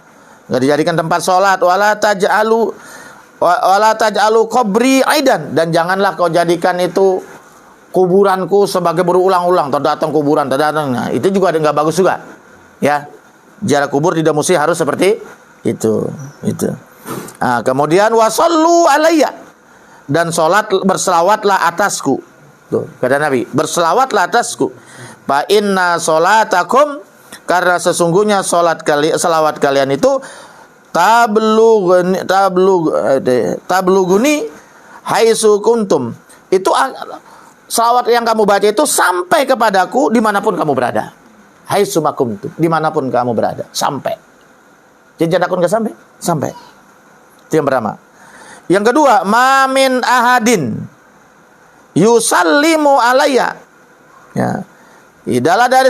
Enggak dijadikan tempat salat, wala taj'alu qabri aidan, dan janganlah kau jadikan itu kuburanku sebagai berulang-ulang, terdatang kuburan, terdatang. Nah, itu juga enggak bagus juga. Ya. Jarak kubur tidak mesti harus seperti itu. Kemudian wasallu alayya, dan salat berselawatlah atasku. Tuh, kata Nabi, berselawatlah atasku. Fa inna salatakum, karena sesungguhnya selawat kalian itu tabluguni haitsu kuntum. Itu selawat yang kamu baca itu sampai kepadaku dimanapun kamu berada. Haitsu makuntum, dimanapun kamu berada, sampai. Jadi aku nggak sampai. Itu yang pertama. Yang kedua, mamin ahadin yusallimu alayya. Ya. Tidaklah dari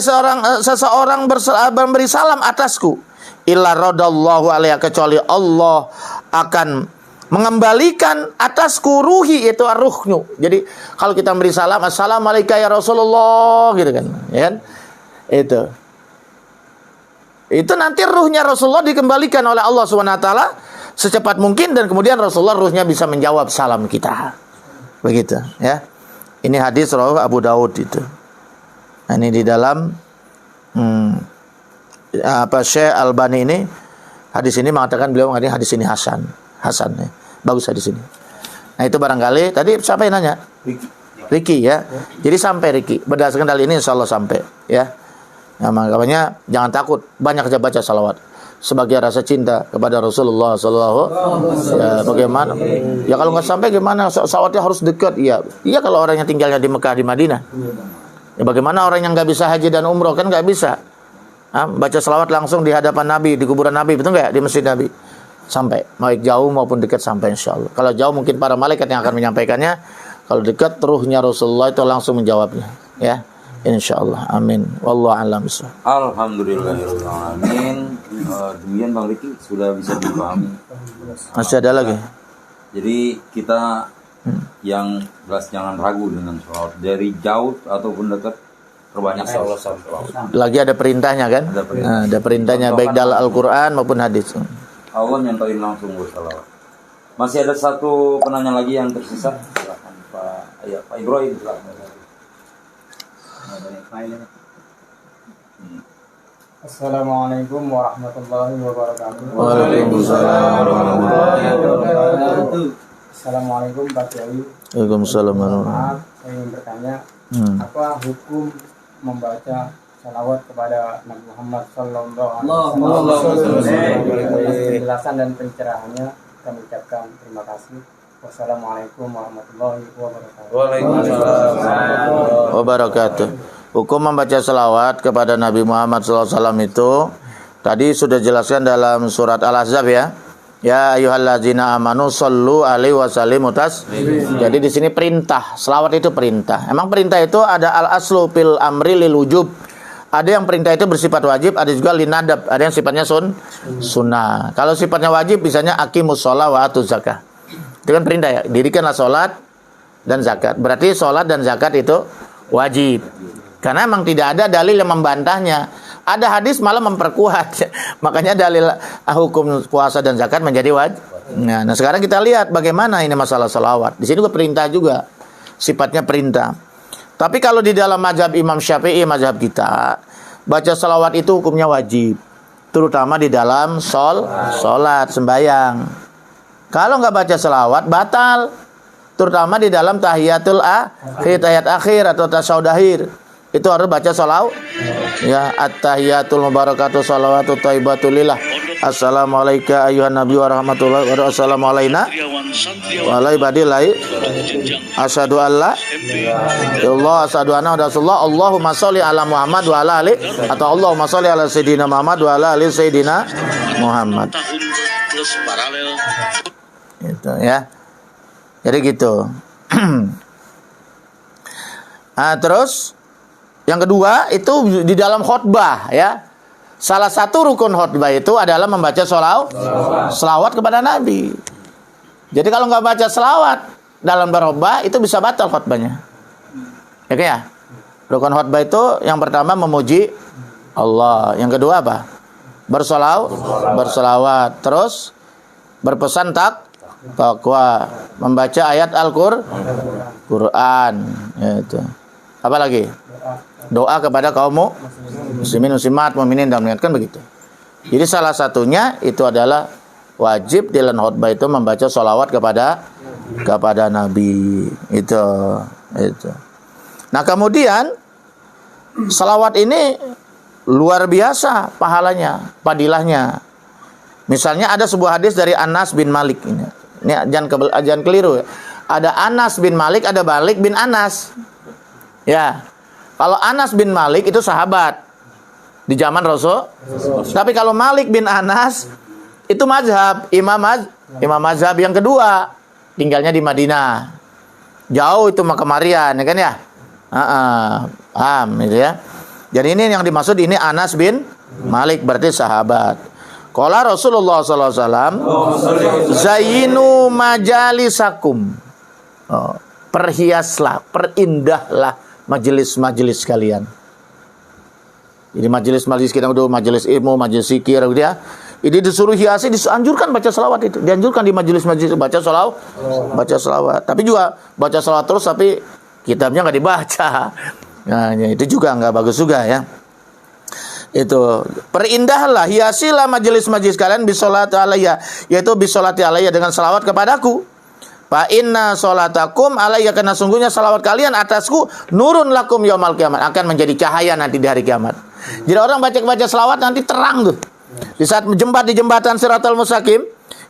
seseorang memberi salam atasku, illa radallahu alayya, kecuali Allah akan mengembalikan atasku ruhi, itu ruhnya. Jadi kalau kita memberi salam, assalamualaikum ya Rasulullah, gitu kan, ya kan? Itu nanti ruhnya Rasulullah dikembalikan oleh Allah SWT secepat mungkin, dan kemudian Rasulullah ruhnya bisa menjawab salam kita. Begitu ya. Ini hadis rawah Abu Daud itu. Nah, ini di dalam Syekh Albani ini hadis ini mengatakan, beliau mengatakan hadis ini hasan ya. Bagus hadis ini. Nah, itu barangkali tadi siapa yang nanya? Riki ya. Jadi sampai Riki, berdasarkan dalil ini insyaallah sampai ya. Nah, makanya jangan takut, banyak saja baca salawat sebagai rasa cinta kepada Rasulullah sallallahu. Ya, bagaimana? Ya kalau nggak sampai gimana? Salawatnya harus dekat. Iya kalau orang yang tinggalnya di Mekah, di Madinah. Ya bagaimana orang yang nggak bisa haji dan umroh, kan nggak bisa baca salawat langsung di hadapan Nabi, di kuburan Nabi, betul nggak? Di masjid Nabi. sampai, baik jauh maupun dekat sampai insyaallah. Kalau jauh mungkin para malaikat yang akan menyampaikannya, kalau dekat ruhnya Rasulullah itu langsung menjawabnya, ya. Insyaallah. Amin. Wallahu a'lam bishawab. Alhamdulillahirabbil alamin. Demikian Bang Riki sudah bisa dipahami. Masih ada lagi? Jadi kita yang jelas jangan ragu dengan sholawat dari jauh ataupun dekat, perbanyak sholawat. Lagi ada perintahnya kan? Ada perintah. Nah, ada perintahnya baik dalam Al-Qur'an maupun hadis. Allah nyantain langsung bersalawat. Masih ada satu penanya lagi yang tersisa. Silakan Pak Ibrahim, silakan. Assalamualaikum warahmatullahi wabarakatuh. Waalaikumsalam warahmatullahi wabarakatuh. Assalamualaikum Pak Kiai. Waalaikumsalam Maaf, saya ingin bertanya, apa hukum membaca salawat kepada Nabi Muhammad Sallallahu Alaihi Wasallam? Penjelasan dan pencerahannya kami ucapkan terima kasih. Wassalamualaikum warahmatullahi wabarakatuh. wabarakatuh. Hukum membaca salawat kepada Nabi Muhammad SAW itu tadi sudah jelaskan dalam surat Al-Ahzab ya. Ya ayyuhallazina amanu shollu alaihi wasallimu taslima. Jadi di sini perintah, salawat itu perintah. Emang perintah itu ada al-aslu fil amri lil wujub. Ada yang perintah itu bersifat wajib, ada juga linadab, ada yang sifatnya sunnah. Kalau sifatnya wajib misalnya aqimus shalah wa atuz zakah. Itu kan perintah ya, dirikanlah salat dan zakat. Berarti salat dan zakat itu wajib. Karena memang tidak ada dalil yang membantahnya. Ada hadis malah memperkuat. Makanya dalil hukum puasa dan zakat menjadi wajib. Nah, sekarang kita lihat bagaimana ini masalah salawat. Di sini juga perintah juga. Sifatnya perintah. Tapi kalau di dalam mazhab Imam Syafi'i, mazhab kita, baca salawat itu hukumnya wajib. Terutama di dalam sholat, sembahyang. Kalau nggak baca salawat, batal. Terutama di dalam tahiyatul akhir, tahiyat akhir atau tasyahud akhir. Itu harus baca salawat. Ya, at-tahiyatul mubarakatuh salawatu thayyibatu lillah. Assalamualaikum ayuhan nabi wa rahmatullahi wa barakatuh. Assalamu alaina wa ala ibadillah. Asyhadu alla illallah asyhadu anna rasulullah. Allahumma sholli ala Muhammad wa ala ali atau Allahumma sholli ala sayidina Muhammad wa ala ali sayidina Muhammad. Itu ya. Jadi gitu. Nah, terus yang kedua itu di dalam khutbah ya. Salah satu rukun khutbah itu adalah membaca selawat kepada Nabi. Jadi kalau nggak baca selawat dalam berkhutbah itu bisa batal khutbahnya. Ya kan ya? Rukun khutbah itu yang pertama memuji Allah, yang kedua apa? Berselawat. Terus berpesan takwa, membaca ayat Al-Qur'an, ya itu. Apa lagi? Doa kepada kaum muslimin muslimat mukminin dan mukminat, kan begitu. Jadi salah satunya itu adalah wajib di dalam khutbah itu membaca sholawat kepada Nabi itu. Nah kemudian sholawat ini luar biasa pahalanya, fadilahnya. Misalnya ada sebuah hadis dari Anas bin Malik ini. Ini jangan keliru ya. Ada Anas bin Malik, ada Malik bin Anas. Ya. Kalau Anas bin Malik itu sahabat di zaman Rasul. Tapi kalau Malik bin Anas itu mazhab, imam mazhab yang kedua, tinggalnya di Madinah. Jauh itu kemarian, ya kan ya? Paham gitu ya. Jadi ini yang dimaksud ini Anas bin Malik, berarti sahabat. Qala Rasulullah sallallahu alaihi wasallam, zayyinu majalisakum. Perhiaslah, perindahlah majelis-majelis kalian. Jadi majelis-majelis kita itu majelis ilmu, majelis zikir gitu ya. Ini disuruh hiasi, dianjurkan baca selawat itu. Dianjurkan di majelis-majelis baca selawat. Tapi juga baca selawat terus tapi kitabnya nggak dibaca. Nah, itu juga nggak bagus juga ya. Itu perindahlah, hiasilah majelis-majelis kalian bisolati alayya, yaitu bisolati alayya dengan selawat kepadaku. Fa inna sholatakum alayya, karena sungguhnya salawat kalian atasku nurun lakum yaumal kiamat, akan menjadi cahaya nanti di hari kiamat. Jadi orang baca selawat nanti terang tuh. Di saat di jembatan Siratal Mustaqim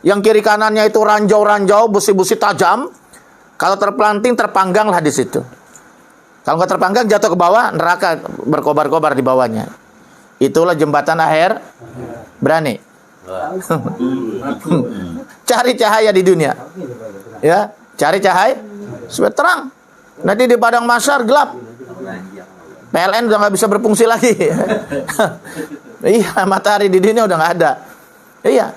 yang kiri kanannya itu ranjau-ranjau, busi-busi tajam. Kalau terpelanting terpangganglah di situ. Kalau nggak terpanggang jatuh ke bawah, neraka berkobar-kobar di bawahnya. Itulah jembatan akhir. Berani. Cari cahaya di dunia. Ya, cari cahaya supaya terang. Nanti di padang mahsyar gelap. PLN udah nggak bisa berfungsi lagi. Iya, matahari di dunia udah nggak ada. Iya.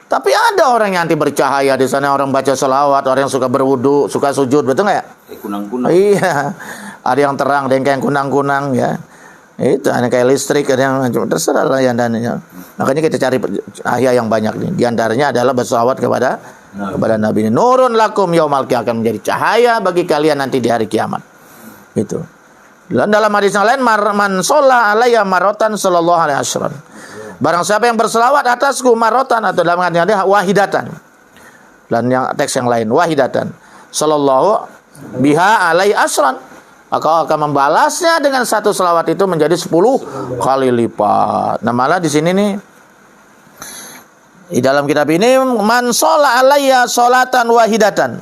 Tapi ada orang yang anti bercahaya di sana, orang baca selawat, orang yang suka berwudu, suka sujud, betul nggak ya? Kunang-kunang. Iya. Ada yang terang, ada yang kayak kunang-kunang ya. Itu ada kayak listrik, ada yang terserah lah yang dananya. Makanya kita cari cahaya yang banyak nih. Di antaranya adalah berselawat kepada Nabi. Nurun lakum yaumal qiyamah, akan menjadi cahaya bagi kalian nanti di hari kiamat. Itu. Dan dalam hadis yang lain, man sholla alayya marrotan sallallahu alaihi wasallam. Barang siapa yang berselawat atasku marotan, atau dalam hadis wahidatan. Dan yang teks yang lain wahidatan. Sallallahu biha alai asran. Maka akan membalasnya dengan satu selawat itu menjadi 10 kali lipat. Nah, malah di sini nih di dalam kitab ini man sholla alayya sholatan wahidatan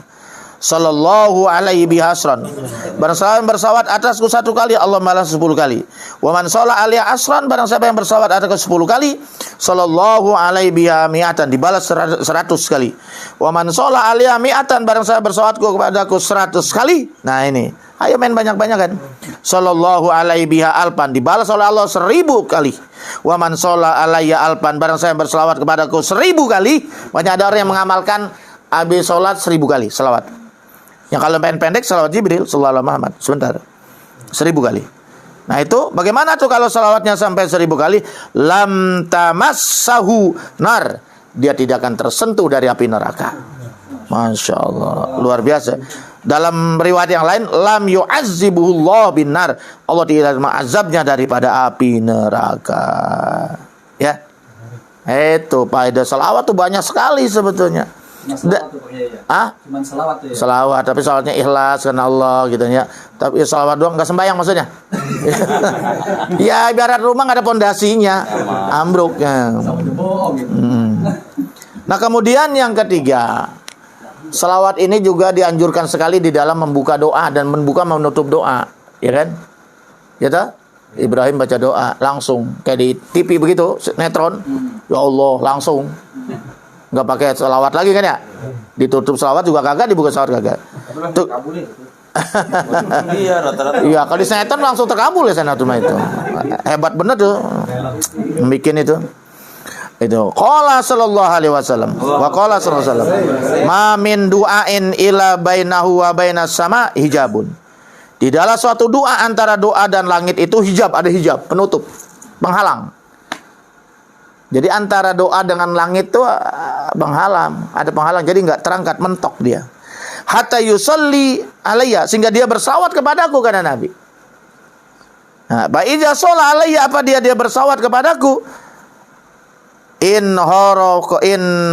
sallallahu alaihi bihasran. Barang siapa yang bersalawat atasku 1 kali, Allah balas 10 kali. Wa man sholla alaihi asran, barang siapa yang bersalawat atasku 10 kali, sallallahu alaihi biha mi'atan, dibalas 100 kali. Wa man sholla alaihi mi'atan, barang siapa bersalawatku kepadaku 100 kali. Nah ini, ayo main banyak-banyak kan. Sallallahu alaihi biha alpan, dibalas oleh Allah 1000 kali. Wa man sholla alaihi alpan, barang siapa yang bersalawat kepadaku 1000 kali. Banyak ada orang yang mengamalkan habis sholat 1000 kali selawat. Yang kalau pendek salawat Jibril sallallahu alaihi Muhammad sebentar 1000 kali. Nah itu bagaimana tuh kalau salawatnya sampai 1000 kali? Lam tamassahu nar, dia tidak akan tersentuh dari api neraka. Masya Allah, luar biasa. Dalam riwayat yang lain, lam yu'azzibuhullah bin nar, Allah tidak mengazabnya daripada api neraka. Ya, itu faedah salawat tuh banyak sekali sebetulnya. Cuman selawat tuh ya. Selawat, tapi selawatnya ikhlas karena Allah gitu ya. Tapi selawat doang nggak sembahyang maksudnya. Ya ibarat rumah nggak ada pondasinya, ambruk ya. Nah kemudian yang ketiga, selawat ini juga dianjurkan sekali di dalam membuka doa dan menutup doa, ya kan? Ya toh? Ibrahim baca doa langsung kayak di TV begitu, sinetron. Ya Allah langsung. Nggak pakai selawat lagi kan ya? Ditutup selawat juga kagak, dibuka selawat kagak. Tuh. Iya, rata-rata. Iya, kalau di sinetron langsung terkabul ya sinetron itu. Hebat bener tuh. Bikin itu. Itu. Qala sallallahu alaihi wasallam. Wa qala sallallahu alaihi wasallam. Ma min du'ain ila bainahu wa bainas sama hijabun. Di dalam suatu doa antara doa dan langit itu hijab, ada hijab, penutup, penghalang. Jadi antara doa dengan langit itu penghalang, ada penghalang, jadi nggak terangkat, mentok dia. Hatta yusalli alayya, sehingga dia bersalawat kepadaku, kata Nabi. Nah, ba'idza sholla alayya, apa dia bersalawat kepadaku? In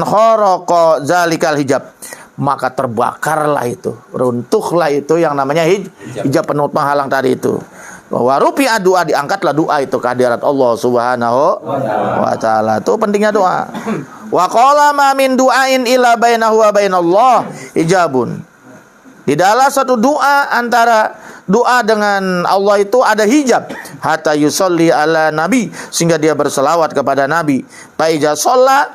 kharaqa zalikal hijab, maka terbakarlah itu, runtuhlah itu yang namanya hijab penutup penghalang tadi itu. Wa rufi'a, doa diangkatlah doa itu ke hadirat Allah Subhanahu wa taala. Itu pentingnya doa. Wa qala ma min du'ain illa bainahu wa bainallah hijabun. Di dalam satu doa antara doa dengan Allah itu ada hijab. Hatta yusolli ala nabi, sehingga dia berselawat kepada Nabi. Faiza sholla,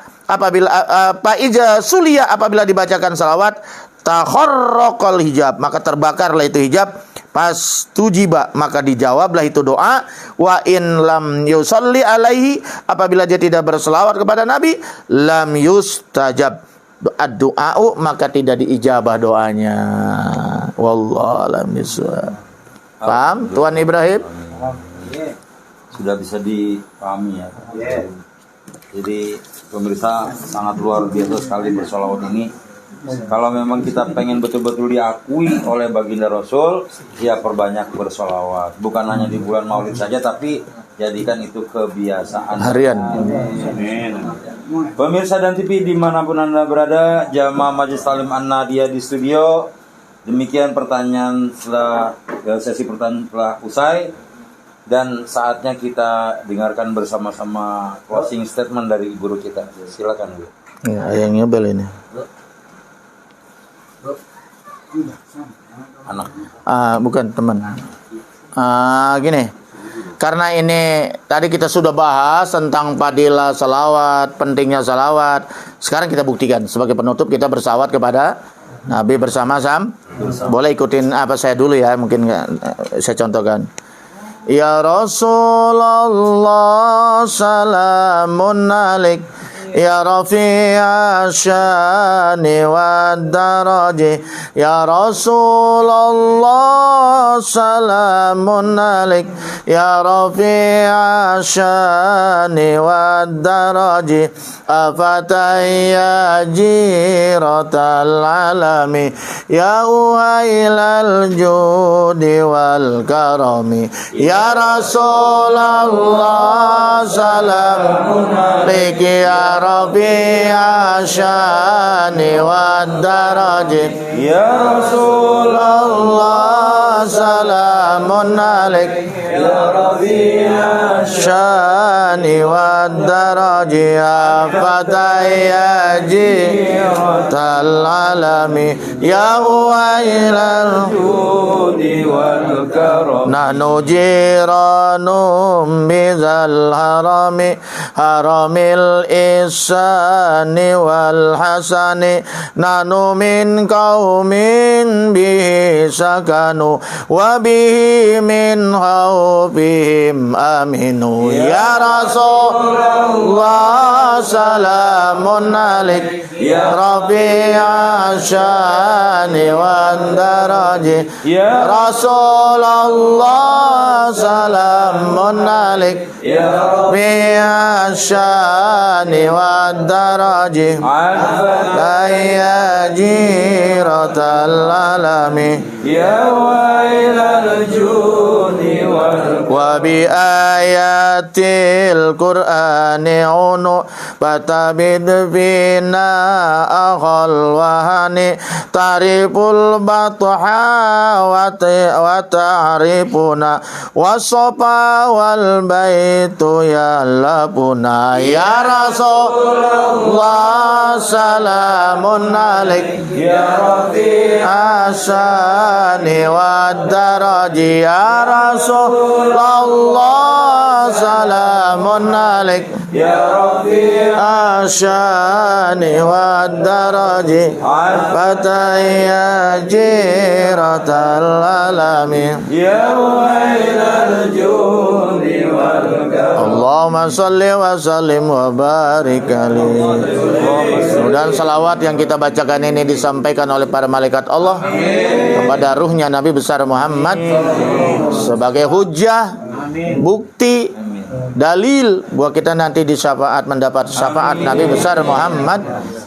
faiza suliya, apabila dibacakan salawat, takharraqal hijab, maka terbakarlah itu hijab. Pas tujiba, maka dijawablah itu doa. Wa in lam yusolli alaihi, apabila dia tidak berselawat kepada Nabi, lam yustajab ad-du'a'u, maka tidak diijabah doanya. Wallahu a'lam bishawab. Paham Tuan Ibrahim? Sudah bisa dipahami ya. Jadi pemirsa, sangat luar biasa sekali bersolawat ini. Kalau memang kita pengen betul-betul diakui oleh baginda Rasul, ya perbanyak bersolawat. Bukan hanya di bulan Maulid saja, tapi jadikan itu kebiasaan Harian. Amin. Pemirsa dan TV dimanapun Anda berada, jamaah Majelis Talim An-Nadia di studio. Demikian pertanyaan setelah sesi pertanyaan telah usai, dan saatnya kita dengarkan bersama-sama closing statement dari guru kita. Silakan Bu. Ya, ayangnya bel ini. Anak. Bukan teman. Gini. karena ini tadi kita sudah bahas tentang fadilah salawat, pentingnya salawat. Sekarang kita buktikan sebagai penutup, kita bersalawat kepada Nabi bersama-sama. Boleh ikutin apa saya dulu ya, mungkin saya contohkan. Ya Rasulullah salamun alaik, ya Rafi'a syani wa daraji, ya Rasulullah salamun alaik, ya Rafi'a syani wa daraji, afatayya jiratal alami, ya uhailal judi wal karami, ya Rasulullah salamun alaik, ya Rafi'a syani wa daraji, Ya Rasulullah salamun alaik, Ya Rafi'a syani wa daraji, ya fataya jiratal alami, ya uwailal judi wal karam. nahnu jiranum bizal harami, haramil ihsani wal hasani, nahnu min qaumin bihi sakanu, wa bihi min khawfihim aminu, ya Rasulullah salamun alaik, ya Rafi'a syani wa daraji, Ya Rasulullah salamun alaik, Ya Rafi'a syani wa daraji, ya jiratal alami, Ya wailal judi wal wa bi ayatil qur'ani unu fatabid fina akhal wahani, tariful batha wa ta'rifuna wasofa wal baitu yalabuna, ya Rasulullah salamun alaik, Ya Rafi'a Asani wa daraji, ya Rasulullah salamun alaik, Ya Rafi'a Asani wa daraji, fataya jiratal alami, Ya wailal judi wal karam. Allahumma salli wa sallim wa barik alaihi. Mudah-mudahan salawat yang kita bacakan ini disampaikan oleh para malaikat Allah kepada ruhnya Nabi besar Muhammad sebagai hujah, bukti, dalil bahwa kita nanti di syafaat mendapat syafaat Nabi besar Muhammad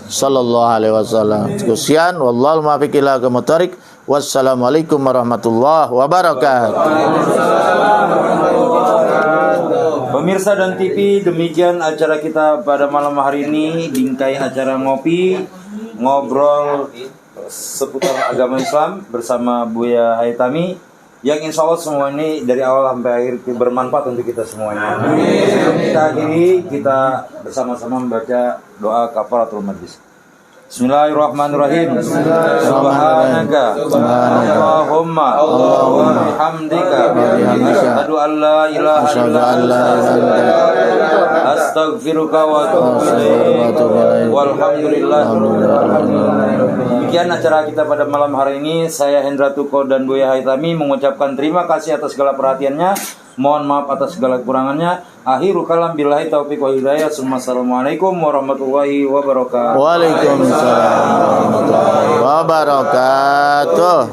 sallallahu alaihi wasallam. Sekian, wallahu muwaffiq ila aqwamit thoriq. Wassalamualaikum warahmatullahi wabarakatuh. Pemirsa dan TV, demikian acara kita pada malam hari ini. Bingkai acara ngopi, ngobrol seputar agama Islam bersama Buya Haitami, yang insya Allah semua ini dari awal sampai akhir bermanfaat untuk kita semuanya. Kita akhiri, kita bersama-sama membaca doa kafaratul majlis. Bismillahirrahmanirrahim. Subhanaka Allahumma wa bihamdika asyhadu an la ilaha illa anta astaghfiruka wa atubu ilaik. Walhamdulillah. Demikian acara kita pada malam hari ini. Saya Hendra Tuko dan Buya Haitami mengucapkan terima kasih atas segala perhatiannya. Mohon maaf atas segala kekurangannya. Akhirul kalam billahi taufiq wal hidayah. Assalamualaikum warahmatullahi wabarakatuh. Waalaikumsalam warahmatullahi wabarakatuh.